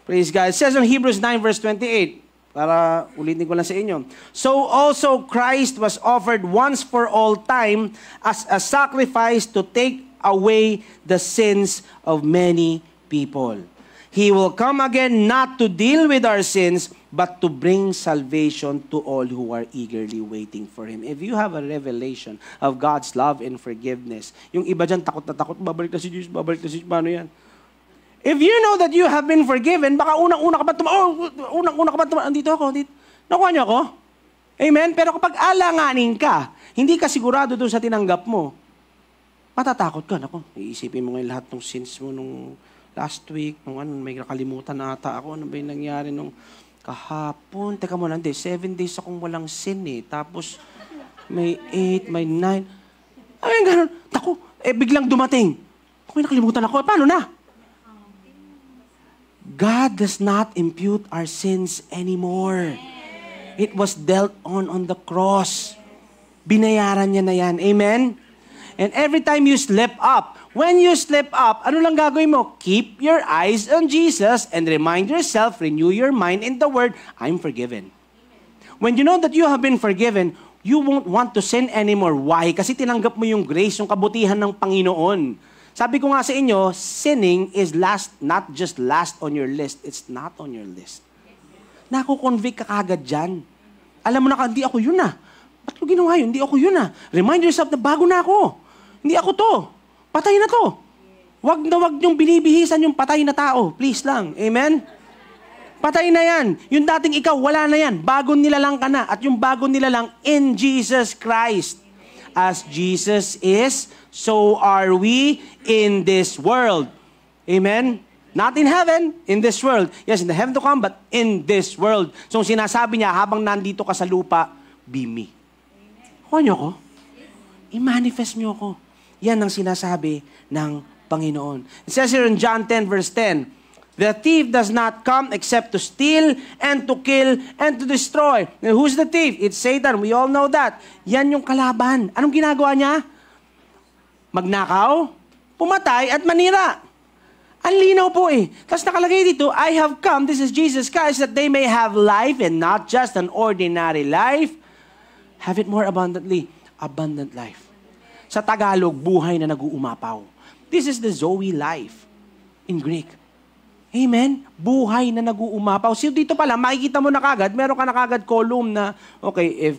Praise God. It says in Hebrews 9 verse 28, para ulitin ko lang sa inyo. So also Christ was offered once for all time as a sacrifice to take away the sins of many people. He will come again not to deal with our sins, but to bring salvation to all who are eagerly waiting for Him. If you have a revelation of God's love and forgiveness, yung iba dyan takot na takot, babalik na si Jesus, paano yan? If you know that you have been forgiven, baka unang-una ka ba andito ako, nakuha niyo ako? Amen? Pero kapag alanganin ka, hindi ka sigurado doon sa tinanggap mo, matatakot ka. Naku, iisipin mo ngayon lahat ng sins mo nung last week, may nakalimutan na ata ako, ano ba yung nangyari nung kahapon? Teka mo lang, 7 days akong walang sin eh. Tapos, may 8, may 9. Ay, ganun. Naku, biglang dumating. Kung may nakalimutan ako, paano na? God does not impute our sins anymore. It was dealt on the cross. Binayaran niya na yan. Amen? And every time you slip up, when you slip up, ano lang gagawin mo? Keep your eyes on Jesus and remind yourself, renew your mind in the Word, I'm forgiven. When you know that you have been forgiven, you won't want to sin anymore. Why? Kasi tinanggap mo yung grace, yung kabutihan ng Panginoon. Sabi ko nga sa inyo, sinning is not just last on your list. It's not on your list. Nakukonvict ka kagad dyan. Alam mo na hindi ako yun ah. Ba't ko ginawa yun? Hindi ako yun ah. Remind yourself na bago na ako. Hindi ako to. Patay na to. Wag niyong binibihisan yung patay na tao. Please lang. Amen? Patay na yan. Yung dating ikaw, wala na yan. Bagong nilalang ka na. At yung bagong nilalang in Jesus Christ. As Jesus is, so are we in this world. Amen? Not in heaven, in this world. Yes, in the heaven to come, but in this world. So sinasabi niya, habang nandito ka sa lupa, be me. Kuha niyo ako? I-manifest niyo ako. Yan ang sinasabi ng Panginoon. It says here in John 10 verse 10, the thief does not come except to steal and to kill and to destroy. And who's the thief? It's Satan. We all know that. Yan yung kalaban. Anong ginagawa niya? Magnakaw, pumatay, at manira. Ang linaw po eh. Tapos nakalagay dito, I have come, this is Jesus Christ, that they may have life and not just an ordinary life. Have it more abundantly. Abundant life. Sa Tagalog, buhay na nag-uumapaw. This is the Zoe life in Greek. Amen? Buhay na nag-uumapaw. So dito pala, makikita mo na kagad, meron ka na kagad column na, okay,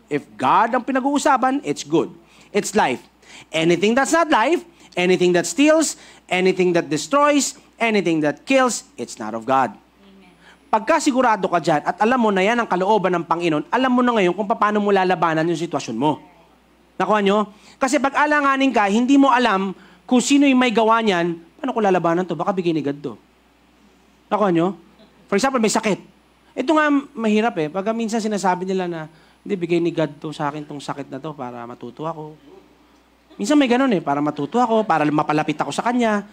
if God ang pinag-uusapan, it's good. It's life. Anything that's not life, anything that steals, anything that destroys, anything that kills, it's not of God. Amen. Pagka sigurado ka dyan, at alam mo na yan ang kalooban ng Panginoon, alam mo na ngayon kung paano mo lalabanan yung sitwasyon mo. Nakuha nyo? Kasi pag alanganin ka, hindi mo alam kung sino yung may gawa niyan, paano ko lalabanan to? Baka bigay ni God to. Nakuha nyo? For example, may sakit. Ito nga mahirap eh. Pagka minsan sinasabi nila na, hindi, bigay ni God to sa akin tong sakit na to para matuto ako. Minsan may ganun eh, para matuto ako, para mapalapit ako sa Kanya.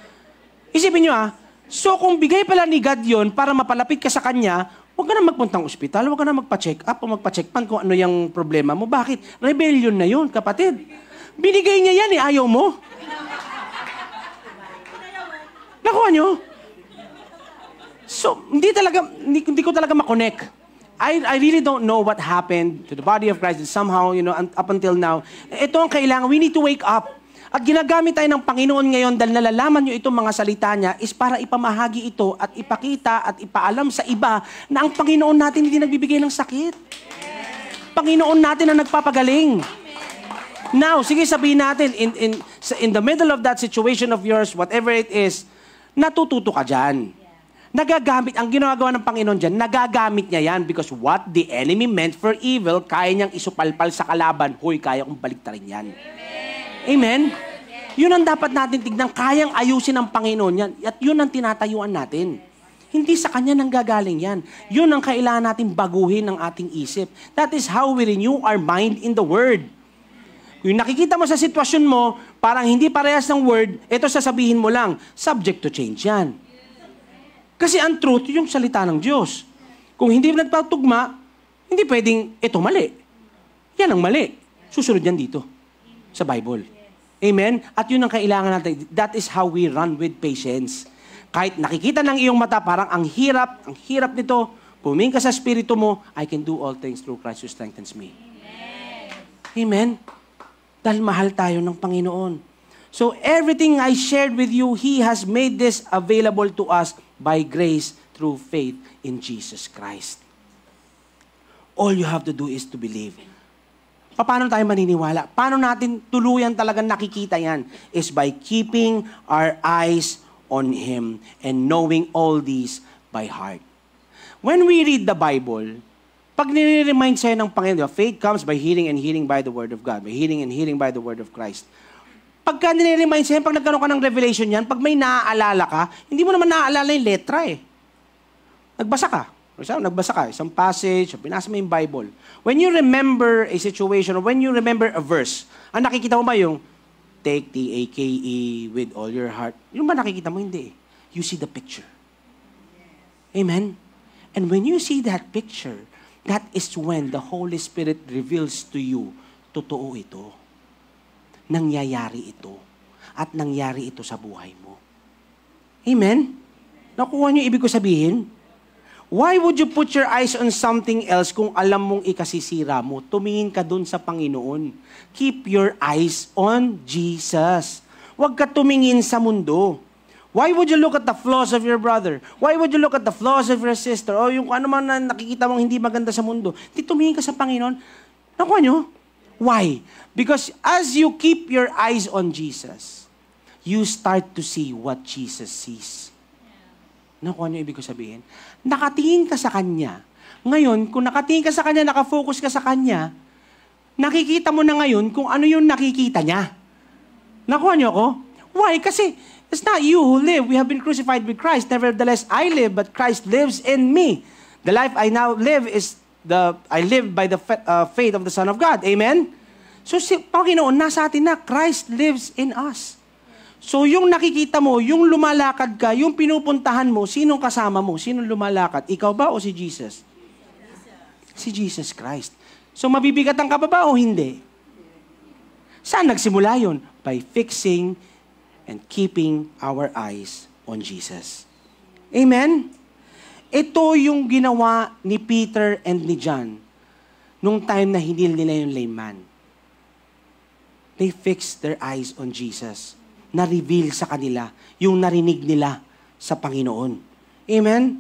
Isipin nyo so kung bigay pala ni God yon para mapalapit ka sa Kanya, Huwag ka na magpuntang ospital, huwag ka na magpa-check up o magpa-check pan kung ano yung problema mo. Bakit? Rebellion na yun, kapatid. Binigay niya yan, ayaw mo. Nakuha nyo? So, hindi ko talaga makonect. I really don't know what happened to the body of Christ and somehow, up until now, ito ang kailangan. We need to wake up. At ginagamit tayo ng Panginoon ngayon dahil nalalaman nyo itong mga salita niya is para ipamahagi ito at ipakita at ipaalam sa iba na ang Panginoon natin hindi nagbibigay ng sakit. Panginoon natin ang nagpapagaling. Now, sige sabihin natin, in the middle of that situation of yours, whatever it is, natututo ka dyan. Nagagamit, ang ginagawa ng Panginoon dyan, nagagamit niya yan because what the enemy meant for evil, kaya niyang isupalpal sa kalaban, huy, kaya kong baliktarin yan. Amen? Yun ang dapat natin tignan. Kayang ayusin ng Panginoon yan. At yun ang tinatayuan natin. Hindi sa Kanya nang gagaling yan. Yun ang kailangan natin baguhin ng ating isip. That is how we renew our mind in the Word. Kung nakikita mo sa sitwasyon mo, parang hindi parehas ng Word, ito sasabihin mo lang, subject to change yan. Kasi ang truth, yung salita ng Diyos. Kung hindi nagpatugma, hindi pwedeng, ito mali. Yan ang mali. Susunod yan dito. Sa Bible. Amen? At yun ang kailangan natin. That is how we run with patience. Kahit nakikita ng iyong mata, parang ang hirap nito, pumingin ka sa spirito mo, I can do all things through Christ who strengthens me. Amen? Dahil mahal tayo ng Panginoon. So everything I shared with you, He has made this available to us by grace through faith in Jesus Christ. All you have to do is to believe. Paano tayo maniniwala? Paano natin tuluyan talagang nakikita yan? Is by keeping our eyes on Him and knowing all these by heart. When we read the Bible, pag nire-remind sa'yo ng Panginoon, faith comes by hearing and hearing by the Word of God. By hearing and hearing by the Word of Christ. Pagka nire-remind sa'yo, pag nagkaroon ka ng revelation yan, pag may naaalala ka, hindi mo naman naaalala yung letra eh. Nagbasa ka. For example, nagbasa ka, isang passage, binasa mo yung Bible. When you remember a situation, or when you remember a verse, ang nakikita mo ba yung take T-A-K-E with all your heart? Yung ba nakikita mo? Hindi. You see the picture. Amen? And when you see that picture, that is when the Holy Spirit reveals to you, totoo ito. Nangyayari ito. At nangyari ito sa buhay mo. Amen? Nakuha niyo ibig ko sabihin? Why would you put your eyes on something else kung alam mong ikasisira mo? Tumingin ka dun sa Panginoon. Keep your eyes on Jesus. Huwag ka tumingin sa mundo. Why would you look at the flaws of your brother? Why would you look at the flaws of your sister? O yung ano man na nakikita mong hindi maganda sa mundo. Di tumingin ka sa Panginoon. Nakuha nyo? Why? Because as you keep your eyes on Jesus, you start to see what Jesus sees. Nakuha nyo ibig ko sabihin? Nakatingin ka sa Kanya. Ngayon, kung nakatingin ka sa Kanya, nakafocus ka sa Kanya, nakikita mo na ngayon kung ano yung nakikita niya. Nakuha nyo ako? Why? Kasi it's not you who live. We have been crucified with Christ. Nevertheless, I live, but Christ lives in me. The life I now live I live by the faith of the Son of God. Amen? So, Panginoon, nasa atin na, Christ lives in us. So, yung nakikita mo, yung lumalakad ka, yung pinupuntahan mo, sinong kasama mo? Sinong lumalakad? Ikaw ba o si Jesus? Si Jesus Christ. So, mabibigatan ka ba o hindi? Saan nagsimula yun? By fixing and keeping our eyes on Jesus. Amen? Ito yung ginawa ni Peter and ni John nung time na hinil nila yung lame man. They fixed their eyes on Jesus. Na-reveal sa kanila yung narinig nila sa Panginoon. Amen?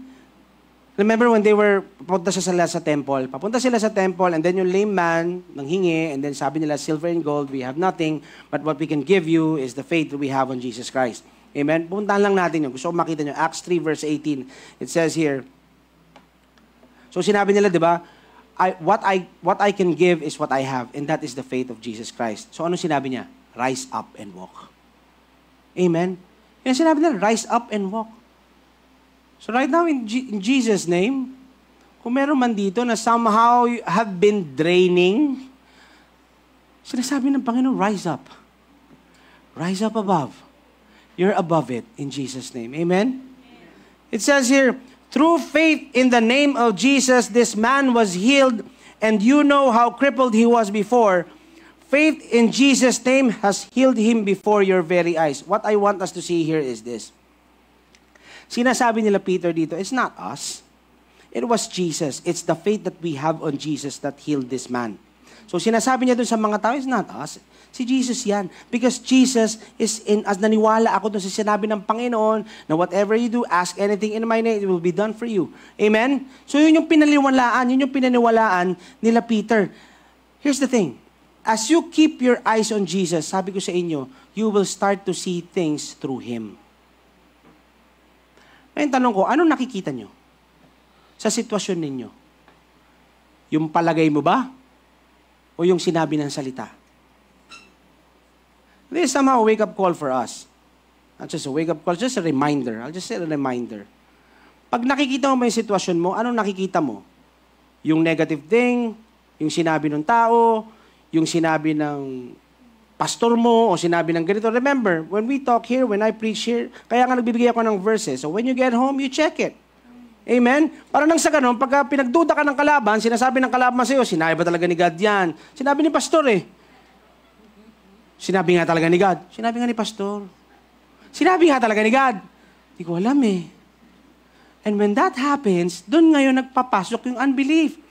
Remember when papunta sila sa temple, and then yung lame man nanghingi, and then sabi nila, silver and gold, we have nothing, but what we can give you is the faith that we have on Jesus Christ. Amen? Puntahan lang natin yun. Gusto ko makita nyo. Acts 3 verse 18. It says here, so sinabi nila, di ba, what I can give is what I have, and that is the faith of Jesus Christ. So ano sinabi niya? Rise up and walk. Amen? Yan sinabi nila, rise up and walk. So right now, in Jesus' name, kung meron man dito na somehow have been draining, sinasabi ng Panginoon, rise up. Rise up above. You're above it in Jesus' name. Amen? It says here, Through faith in the name of Jesus, this man was healed, and you know how crippled he was before. Faith in Jesus' name has healed him before your very eyes. What I want us to see here is this. Sinasabi nila Peter dito, it's not us. It was Jesus. It's the faith that we have on Jesus that healed this man. So sinasabi niya dun sa mga tao, it's not us. Si Jesus yan. Because Jesus is as naniwala ako dun sa sinabi ng Panginoon na whatever you do, ask anything in my name, it will be done for you. Amen? So yun yung pinaniwalaan nila Peter. Here's the thing. As you keep your eyes on Jesus, sabi ko sa inyo, you will start to see things through Him. Ngayon tanong ko, anong nakikita nyo sa sitwasyon ninyo? Yung palagay mo ba? O yung sinabi ng salita? This is somehow a wake-up call for us. Not just a wake-up call, just a reminder. I'll just say a reminder. Pag nakikita mo yung sitwasyon mo, anong nakikita mo? Yung negative thing, yung sinabi ng tao, yung sinabi ng pastor mo, o sinabi ng ganito. Remember, when we talk here, when I preach here, kaya nga nagbibigay ako ng verses. So when you get home, you check it. Amen? Para nang sa ganun, pagka pinagduda ka ng kalaban, sinasabi ng kalaban sa iyo, sinabi ba talaga ni God yan? Sinabi ni pastor eh. Sinabi nga talaga ni God. Sinabi nga ni pastor. Sinabi nga talaga ni God. Hindi ko alam eh. And when that happens, doon ngayon nagpapasok yung unbelief.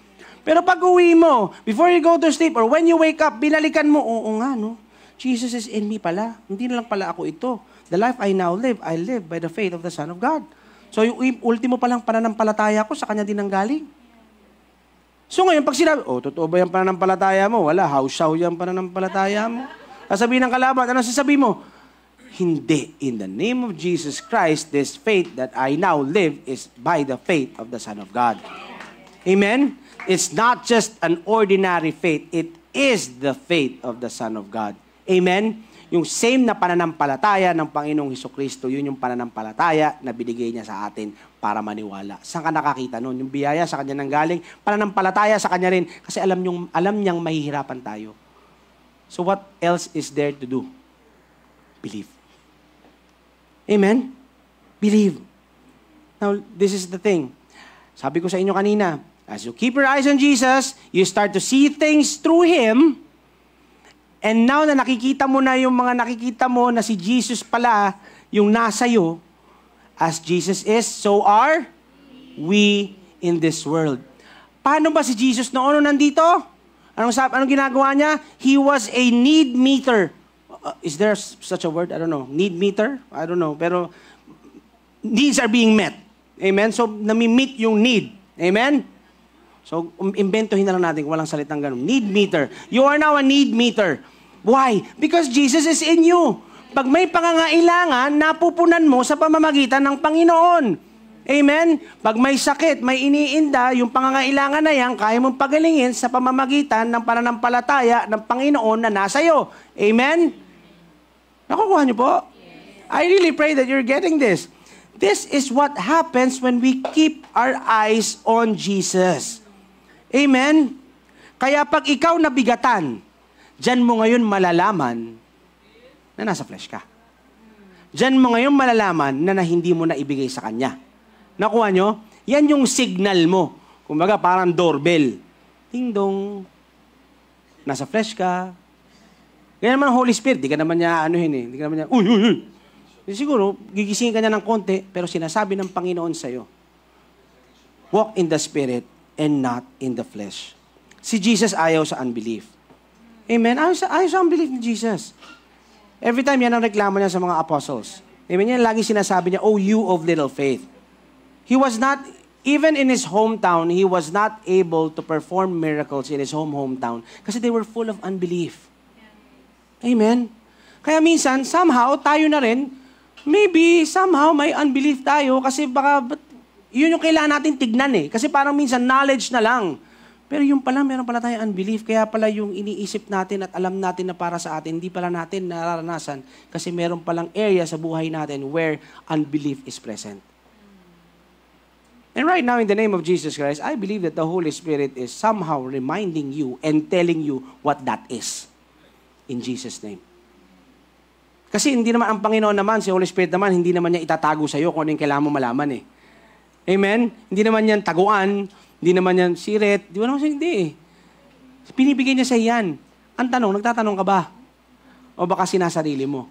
Pero pag uwi mo, before you go to sleep, or when you wake up, binalikan mo, oo nga no, Jesus is in me pala. Hindi na lang pala ako ito. The life I now live, I live by the faith of the Son of God. So yung ultimo palang pananampalataya ko, sa Kanya din ang galing. So ngayon, pag sinabi, totoo ba yung pananampalataya mo? Wala, how yung pananampalataya mo? Sasabihin ng kalaban, ano sasabihin mo? Hindi. In the name of Jesus Christ, this faith that I now live is by the faith of the Son of God. Amen? It's not just an ordinary faith. It is the faith of the Son of God. Amen? Yung same na pananampalataya ng Panginoong Hesukristo, yun yung pananampalataya na binigay niya sa atin para maniwala. Saan ka nakakita nun? Yung biyaya sa Kanya nang galing, pananampalataya sa Kanya rin kasi alam niyang mahihirapan tayo. So what else is there to do? Believe. Amen? Believe. Now, this is the thing. Sabi ko sa inyo kanina, as you keep your eyes on Jesus, you start to see things through Him. And now na nakikita mo na yung mga nakikita mo na si Jesus pala yung nasa iyo, as Jesus is, so are we in this world. Paano ba si Jesus noon nandito? Anong ginagawa niya? He was a need meter. Is there such a word? I don't know. Need meter? I don't know. Pero needs are being met. Amen? So, nami-meet yung need. Amen? So, imbentohin na lang natin kung walang salitang ganun. Need meter. You are now a need meter. Why? Because Jesus is in you. Pag may pangangailangan, napupunan mo sa pamamagitan ng Panginoon. Amen? Pag may sakit, may iniinda, yung pangangailangan na yan, kaya mong pagalingin sa pamamagitan ng pananampalataya ng Panginoon na nasa iyo. Amen? Nakukuha niyo po? I really pray that you're getting this. This is what happens when we keep our eyes on Jesus. Amen? Kaya pag ikaw nabigatan, dyan mo ngayon malalaman na nasa flesh ka. Dyan mo ngayon malalaman na hindi mo na ibigay sa Kanya. Nakuha nyo? Yan yung signal mo. Kumbaga parang doorbell. Ding dong. Nasa flesh ka. Ganyan naman ang Holy Spirit. Di ka naman niya Di ka naman niya, uy. Siguro, gigisingin ka niya ng konti, pero sinasabi ng Panginoon sa'yo, walk in the Spirit and not in the flesh. Si Jesus ayaw sa unbelief. Amen? Ayaw sa unbelief ni Jesus. Every time yan ang reklamo niya sa mga apostles. Amen? Yan lagi sinasabi niya, oh, you of little faith. He was not, even in his hometown, he was not able to perform miracles in his hometown kasi they were full of unbelief. Amen? Kaya minsan, somehow, tayo na rin, maybe, somehow, may unbelief tayo kasi baka, yun yung kailangan natin tignan eh. Kasi parang minsan, knowledge na lang. Pero yung pala, meron pala tayong unbelief. Kaya pala yung iniisip natin at alam natin na para sa atin, hindi pala natin nararanasan kasi meron palang area sa buhay natin where unbelief is present. And right now, in the name of Jesus Christ, I believe that the Holy Spirit is somehow reminding you and telling you what that is. In Jesus' name. Kasi hindi naman ang Panginoon naman, si Holy Spirit naman, hindi naman niya itatago sa iyo kung ano yung kailangan mo malaman eh. Amen? Hindi naman yan taguan, hindi naman yan siret, di ba naman siya, hindi eh. Pinibigay niya sa yan. Ang tanong, nagtatanong ka ba? O baka sinasarili mo?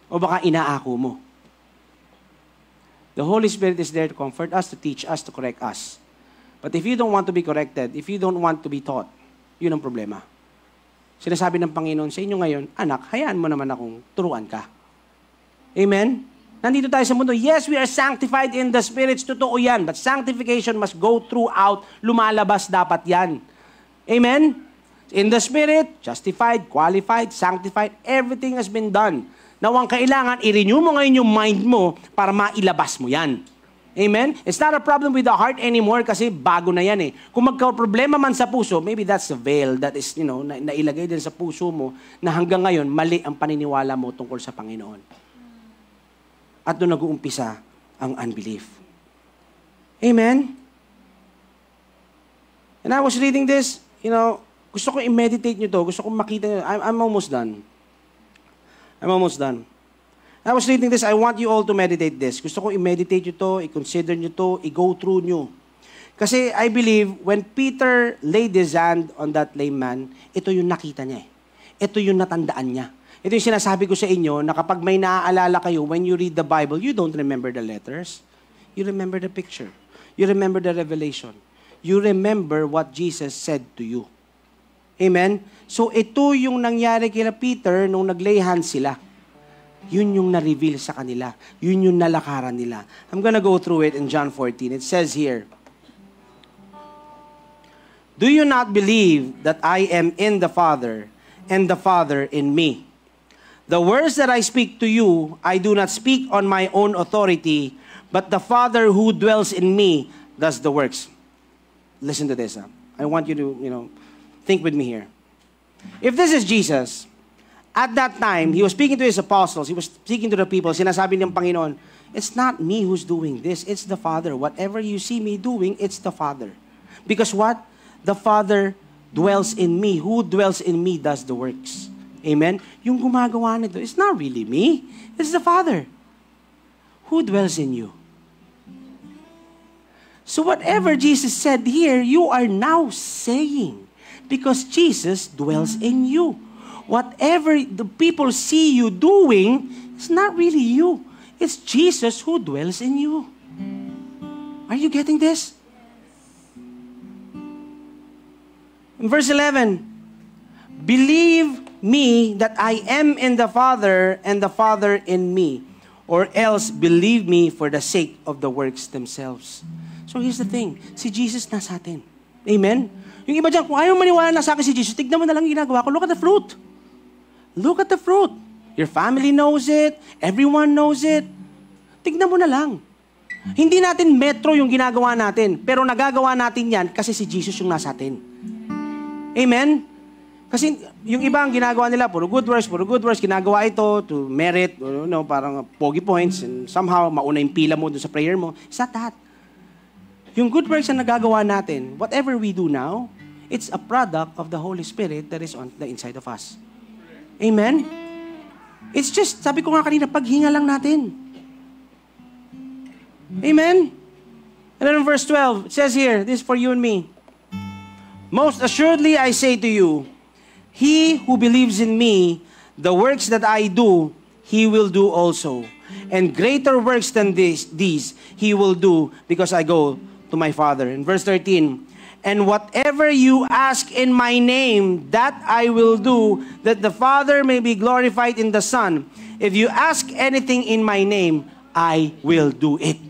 O baka inaako mo? The Holy Spirit is there to comfort us, to teach us, to correct us. But if you don't want to be corrected, if you don't want to be taught, yun ang problema. Sinasabi ng Panginoon sa inyo ngayon, anak, hayaan mo naman akong turuan ka. Amen? Nandito tayo sa mundo. Yes, we are sanctified in the spirits. Totoo yan. But sanctification must go throughout. Lumalabas dapat yan. Amen? In the Spirit, justified, qualified, sanctified, everything has been done. Now, ang kailangan, i-renew mo ngayon yung mind mo para mailabas mo yan. Amen? It's not a problem with the heart anymore kasi bago na yan eh. Kung magka-problema man sa puso, maybe that's a veil that is, nailagay din sa puso mo na hanggang ngayon, mali ang paniniwala mo tungkol sa Panginoon. At doon nag-uumpisa ang unbelief. Amen? And I was reading this, gusto ko i-meditate nyo to, gusto ko makita nyo. I'm almost done. I'm almost done. I was reading this, I want you all to meditate this. Gusto ko i-meditate nyo to, i-consider nyo to, i-go through nyo. Kasi I believe, when Peter laid his hand on that lame man, ito yung nakita niya eh. Ito yung natandaan niya. Ito yung sinasabi ko sa inyo, na kapag may naaalala kayo, when you read the Bible, you don't remember the letters. You remember the picture. You remember the revelation. You remember what Jesus said to you. Amen? So ito yung nangyari kila Peter nung nag-lay hands sila. Yun yung na-reveal sa kanila. Yun yung nalakaran nila. I'm gonna go through it in John 14. It says here, do you not believe that I am in the Father and the Father in me? The words that I speak to you, I do not speak on my own authority, but the Father who dwells in me does the works. Listen to this. I want you to, think with me here. If this is Jesus, at that time, He was speaking to His apostles, He was speaking to the people, sinasabi ng Panginoon, it's not me who's doing this, it's the Father. Whatever you see me doing, it's the Father. Because what? The Father dwells in me. Who dwells in me does the works. Amen? Yung gumagawa nito, it's not really me, it's the Father. Who dwells in you? So whatever Jesus said here, you are now saying, because Jesus dwells in you. Whatever the people see you doing, it's not really you. It's Jesus who dwells in you. Are you getting this? In verse 11, believe me that I am in the Father and the Father in me, or else believe me for the sake of the works themselves. So here's the thing, si Jesus nasa atin. Amen? Yung iba dyan, kung ayaw maniwala na sa akin si Jesus, tignan mo na lang ginagawa ko. Look at the fruit. Look at the fruit. Your family knows it. Everyone knows it. Tignan mo na lang. Hindi natin metro yung ginagawa natin, pero nagagawa natin yan kasi si Jesus yung nasa atin. Amen? Kasi yung iba ang ginagawa nila, puro good works, ginagawa ito to merit, parang pogi points, and somehow mauna yung pila mo dun sa prayer mo. It's not that. Yung good works na nagagawa natin, whatever we do now, it's a product of the Holy Spirit that is on the inside of us. Amen? It's just, sabi ko nga kanina, paghinga lang natin. Amen? And then in verse 12, it says here, this is for you and me. Most assuredly I say to you, he who believes in me, the works that I do, he will do also. And greater works than these he will do because I go to my Father. In verse 13, and whatever you ask in my name, that I will do, that the Father may be glorified in the Son. If you ask anything in my name, I will do it.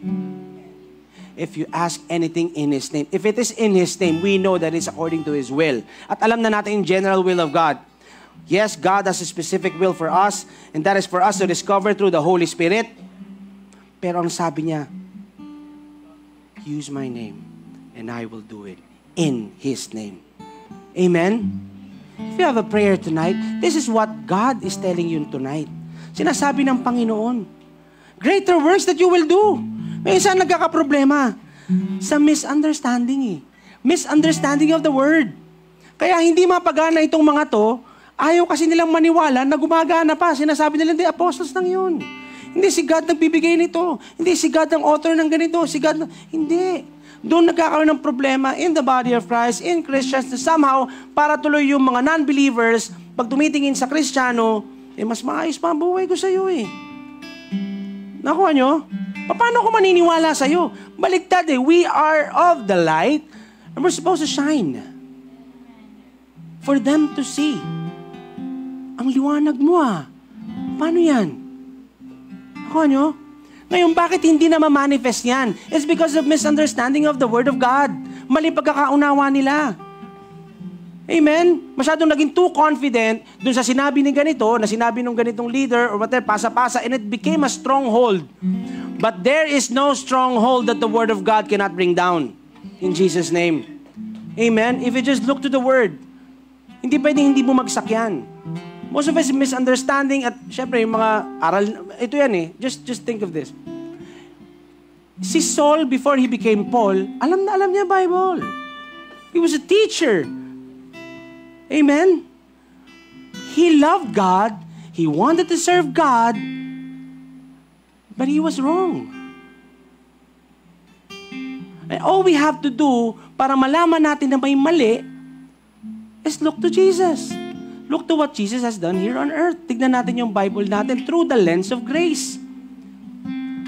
If you ask anything in His name. If it is in His name, we know that it's according to His will. At alam na natin yung general will of God. Yes, God has a specific will for us, and that is for us to discover through the Holy Spirit. Pero ang sabi niya, use my name, and I will do it in His name. Amen? If you have a prayer tonight, this is what God is telling you tonight. Sinasabi ng Panginoon, greater works that you will do. May isa nagkakaproblema sa misunderstanding Misunderstanding of the Word. Kaya hindi mapagana itong mga to, ayaw kasi nilang maniwala na gumagana pa. Sinasabi nila, the apostles lang yun. Hindi si God nagbibigay nito. Hindi si God ang author ng ganito. Si God hindi. Doon nagkakaroon ng problema in the body of Christ, in Christians, na somehow, para tuloy yung mga non-believers, pag tumitingin sa Kristiyano, mas maayos pa ang buhay ko sa iyo eh. Nakuha nyo? Paano ako maniniwala sa iyo? Baliktad eh. We are of the light and we're supposed to shine. For them to see. Ang liwanag mo Paano yan? Nakuha nyo? Ngayon, bakit hindi na ma-manifest yan? It's because of misunderstanding of the Word of God. Mali pagkakaunawa nila. Amen? Masyadong naging too confident dun sa sinabi ni ganito, na sinabi ng ganitong leader or whatever, pasa-pasa, and it became a stronghold. But there is no stronghold that the Word of God cannot bring down. In Jesus' name. Amen? If you just look to the Word, hindi pwedeng hindi bumagsak yan. Most of us misunderstanding at syempre yung mga aral, ito yan Just think of this. Si Saul, before he became Paul, alam na alam niya Bible. He was a teacher. Amen? He loved God. He wanted to serve God. But he was wrong. And all we have to do para malaman natin na may mali is look to Jesus. Look to what Jesus has done here on earth. Tignan natin yung Bible natin through the lens of grace.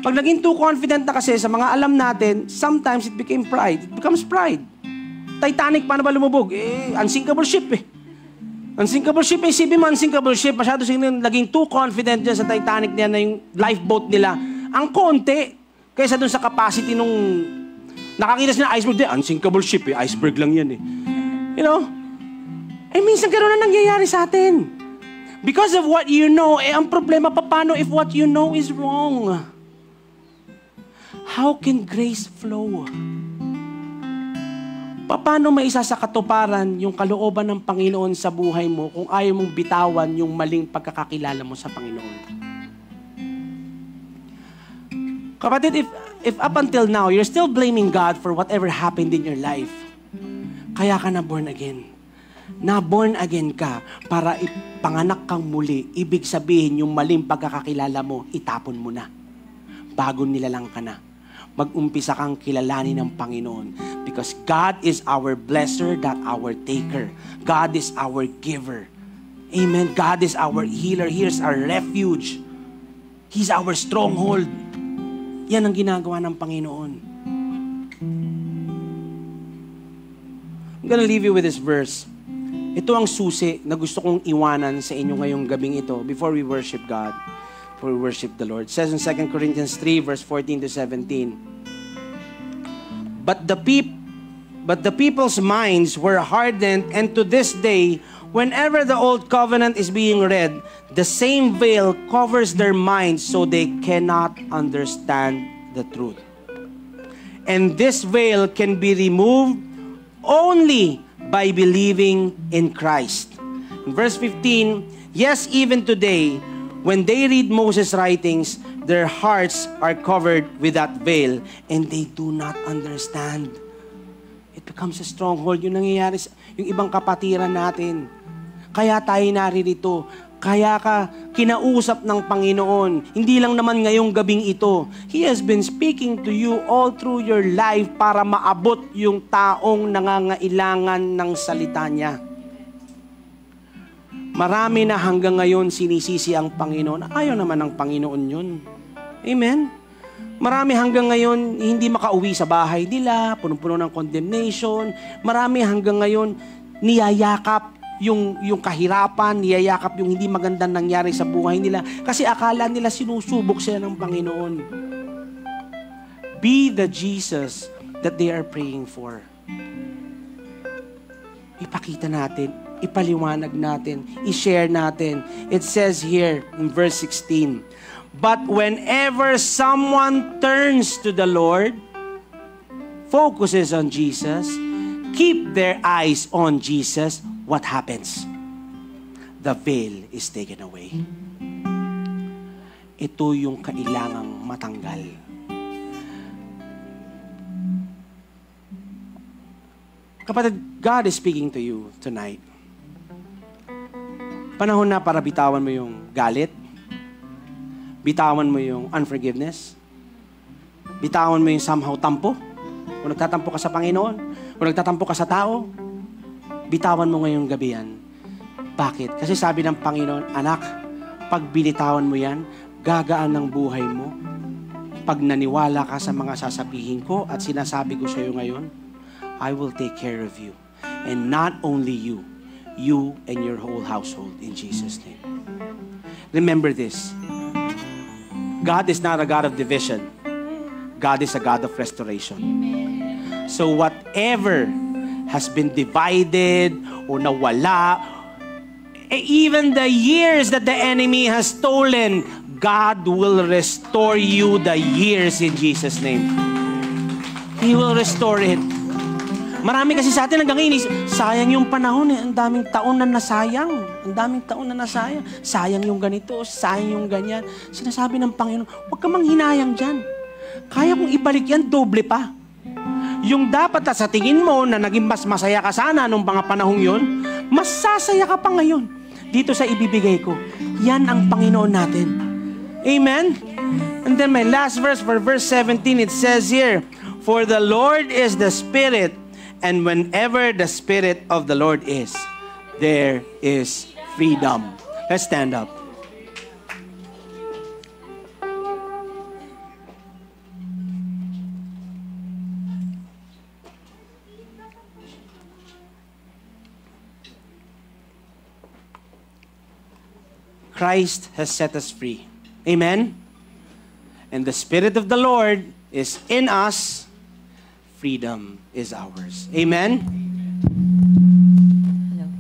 Pag naging too confident na kasi sa mga alam natin, sometimes it became pride. It becomes pride. Titanic, paano ba lumubog? Unsinkable ship Unsinkable ship, isipin mo, unsinkable ship. Masyado silang naging too confident dyan sa Titanic niya na yung lifeboat nila. Ang konti, kaysa dun sa capacity nung nakakita sila iceberg. Unsinkable ship iceberg lang yan You know? Minsan gano'n na nangyayari sa atin. Because of what you know, ang problema paano if what you know is wrong? How can grace flow? Paano maisa sa katuparan yung kalooban ng Panginoon sa buhay mo kung ayaw mong bitawan yung maling pagkakakilala mo sa Panginoon? Kapatid, if up until now, you're still blaming God for whatever happened in your life, kaya ka na born again. Na born again ka para ipanganak kang muli. Ibig sabihin, yung maling pagkakakilala mo, itapon mo na. Bago nilalang ka na. Mag-umpisa kang kilalanin ng Panginoon. Because God is our blesser, not our taker. God is our giver. Amen. God is our healer. Here's our refuge. He's our stronghold. Yan ang ginagawa ng Panginoon. I'm gonna leave you with this verse. Ito ang susi na gusto kong iwanan sa inyo ngayong gabing ito before we worship God, before we worship the Lord. It says in 2 Corinthians 3, verse 14 to 17, But the people's minds were hardened, and to this day, whenever the old covenant is being read, the same veil covers their minds so they cannot understand the truth. And this veil can be removed only by believing in Christ. In verse 15, yes, even today, when they read Moses' writings, their hearts are covered with that veil and they do not understand. It becomes a stronghold. Yung nangyayari sa yung ibang kapatiran natin. Kaya tayo naririto. Kaya ka kinausap ng Panginoon. Hindi lang naman ngayong gabing ito. He has been speaking to you all through your life para maabot yung taong nangangailangan ng salita niya. Marami na hanggang ngayon sinisisi ang Panginoon. Ayaw naman ng Panginoon yun. Amen? Marami hanggang ngayon hindi makauwi sa bahay nila, punong-puno ng condemnation. Marami hanggang ngayon niyayakap yung kahirapan, niyayakap yung hindi magandang nangyari sa buhay nila kasi akala nila sinusubok sila ng Panginoon. Be the Jesus that they are praying for. Ipakita natin, ipaliwanag natin, i-share natin. It says here in verse 16, But whenever someone turns to the Lord, focuses on Jesus, keep their eyes on Jesus, what happens? The veil is taken away. Ito yung kailangang matanggal. Kapatid, God is speaking to you tonight. Panahon na para bitawan mo yung galit. Bitawan mo yung unforgiveness. Bitawan mo yung somehow tampo. Kung nagtatampo ka sa Panginoon, kung nagtatampo ka sa tao, bitawan mo ngayong gabi yan. Bakit? Kasi sabi ng Panginoon, anak, pag binitawan mo yan, gagaan ng buhay mo. Pag naniwala ka sa mga sasabihin ko at sinasabi ko sa iyo ngayon, I will take care of you. And not only you and your whole household in Jesus' name. Remember this. God is not a God of division. God is a God of restoration. So whatever has been divided o nawala, even the years that the enemy has stolen, God will restore you the years in Jesus' name. He will restore it. Marami kasi sa atin hanggang ngayon, sayang yung panahon eh. Ang daming taon na nasayang. Ang daming taon na nasayang. Sayang yung ganito, sayang yung ganyan. Sinasabi ng Panginoon, huwag ka manghinayang dyan. Kaya kong ibalik yan, doble pa. Yung dapat sa tingin mo na naging mas masaya ka sana nung mga panahong yun, mas sasaya ka pa ngayon. Dito sa ibibigay ko. Yan ang Panginoon natin. Amen? And then my last verse, for verse 17, it says here, for the Lord is the Spirit, and whenever the Spirit of the Lord is, there is freedom. Let's stand up. Christ has set us free. Amen? And the Spirit of the Lord is in us. Freedom is ours. Amen? Hello.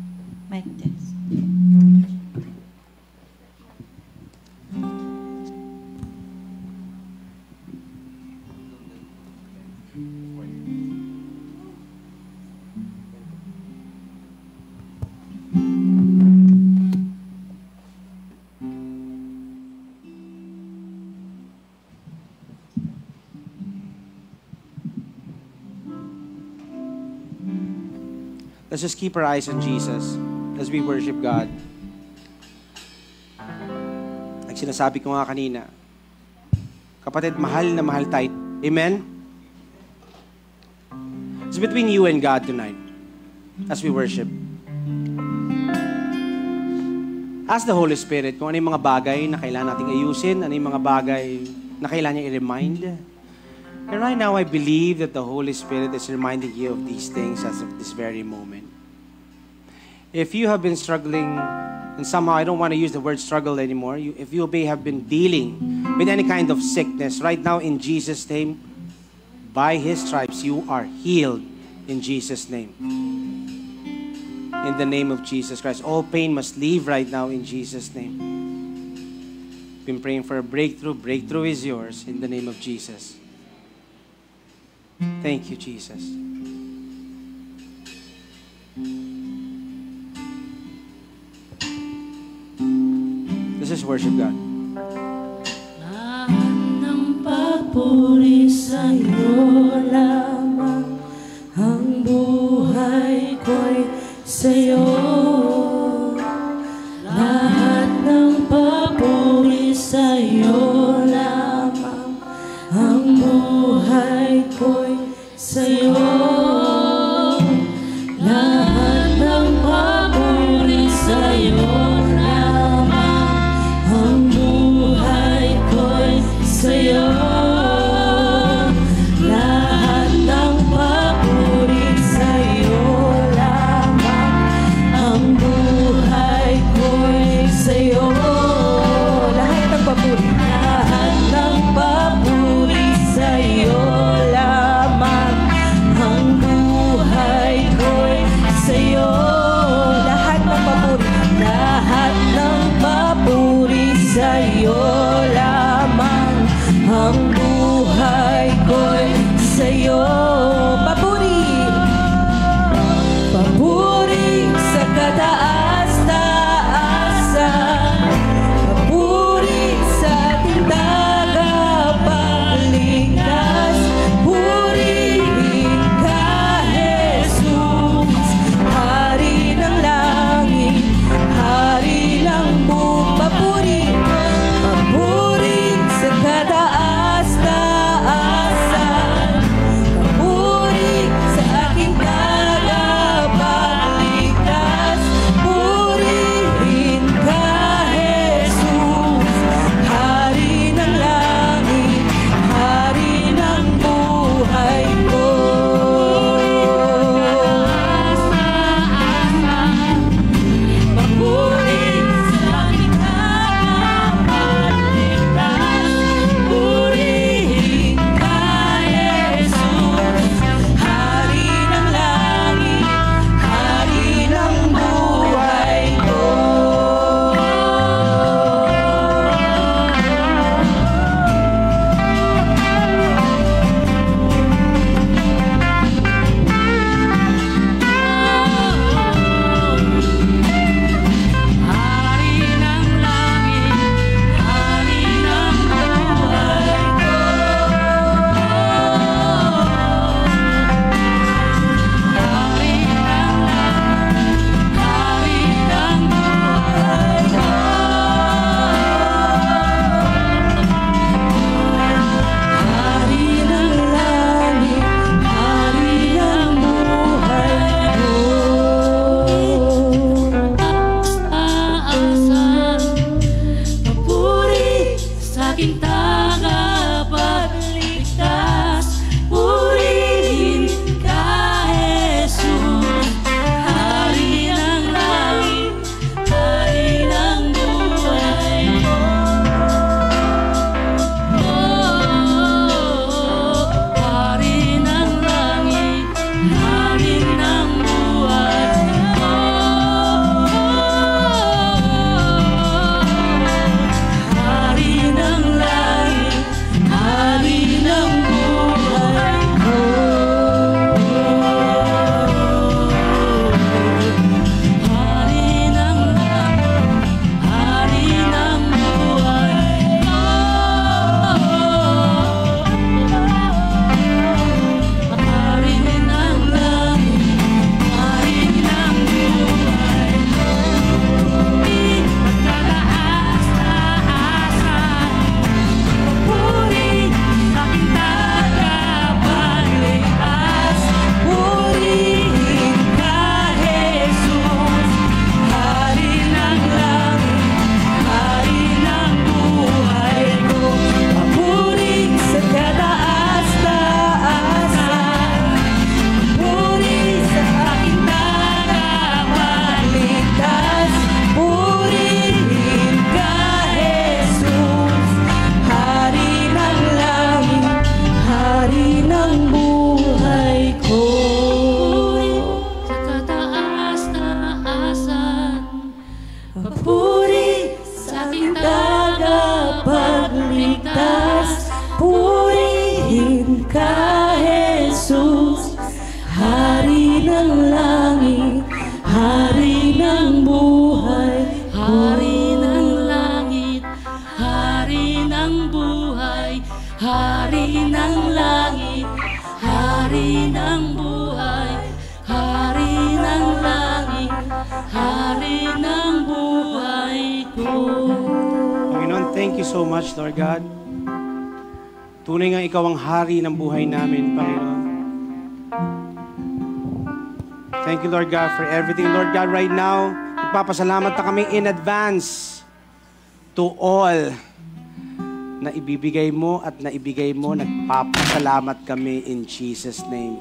Mic test. Let's just keep our eyes on Jesus as we worship God. Like sinasabi ko nga kanina, kapatid, mahal na mahal tayo. Amen? It's between you and God tonight as we worship. Ask the Holy Spirit kung ano yung mga bagay na kailangan nating ayusin, ano yung mga bagay na kailangan niya i-remind. And right now, I believe that the Holy Spirit is reminding you of these things as of this very moment. If you have been struggling, and somehow I don't want to use the word struggle anymore, if you have been dealing with any kind of sickness, right now in Jesus' name, by His stripes, you are healed in Jesus' name. In the name of Jesus Christ. All pain must leave right now in Jesus' name. Been praying for a breakthrough. Breakthrough is yours in the name of Jesus. Thank you, Jesus. Let's just worship God. Lahat ng papuri sa'yo lamang, ang buhay ko'y sa'yo. Lahat ng papuri sa'yo lamang, ang buhay ko'y sa'yo. Lahat ng papuri sa'yo lamang, ang buhay ko'y sa'yo. Lahat ng papuri sa'yo lamang, ang buhay ko'y sa'yo. Lahat ng papuri. Lahat ng papuri sa'yo lamang, ang Hari ng langit, Hari ng buhay, Hari ng langit, Hari ng buhay ko. Panginoon, thank you so much, Lord God. Tunay nga ikaw ang hari ng buhay namin, Panginoon. Thank you, Lord God, for everything. Lord God, right now, nagpapasalamat na kami in advance to all na ibibigay mo at naibigay mo. Nagpapasalamat kami in Jesus' name.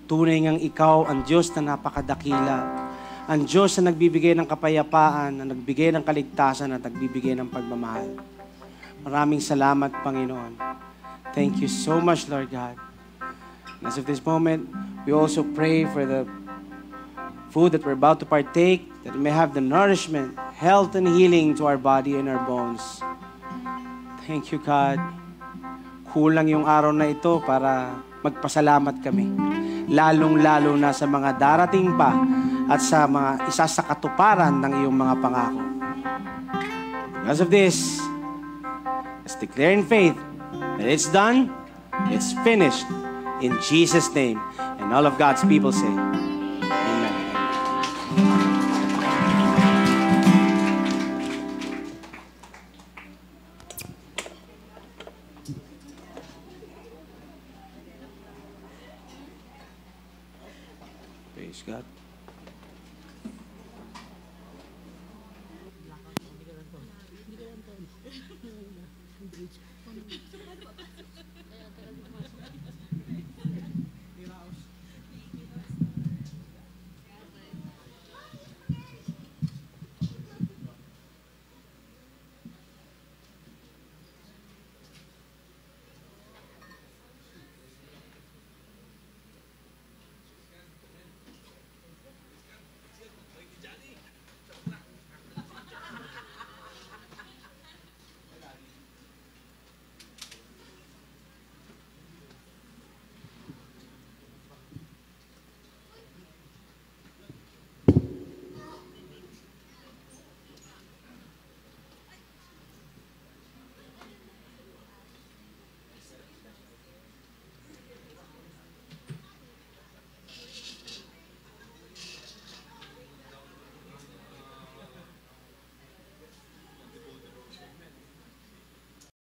Tunay ngang ikaw ang Diyos na napakadakila. Ang Diyos na nagbibigay ng kapayapaan, na nagbigay ng kaligtasan at nagbibigay ng pagmamahal. Maraming salamat, Panginoon. Thank you so much, Lord God. And as of this moment, we also pray for the food that we're about to partake, that it may have the nourishment, health, and healing to our body and our bones. Thank you, God. Kulang yung araw na ito para magpasalamat kami. Lalong-lalo na sa mga darating pa at sa mga isa sa katuparan ng iyong mga pangako. Because of this, let's declare in faith that it's done, it's finished, in Jesus' name. And all of God's people say, Amen. Praise God.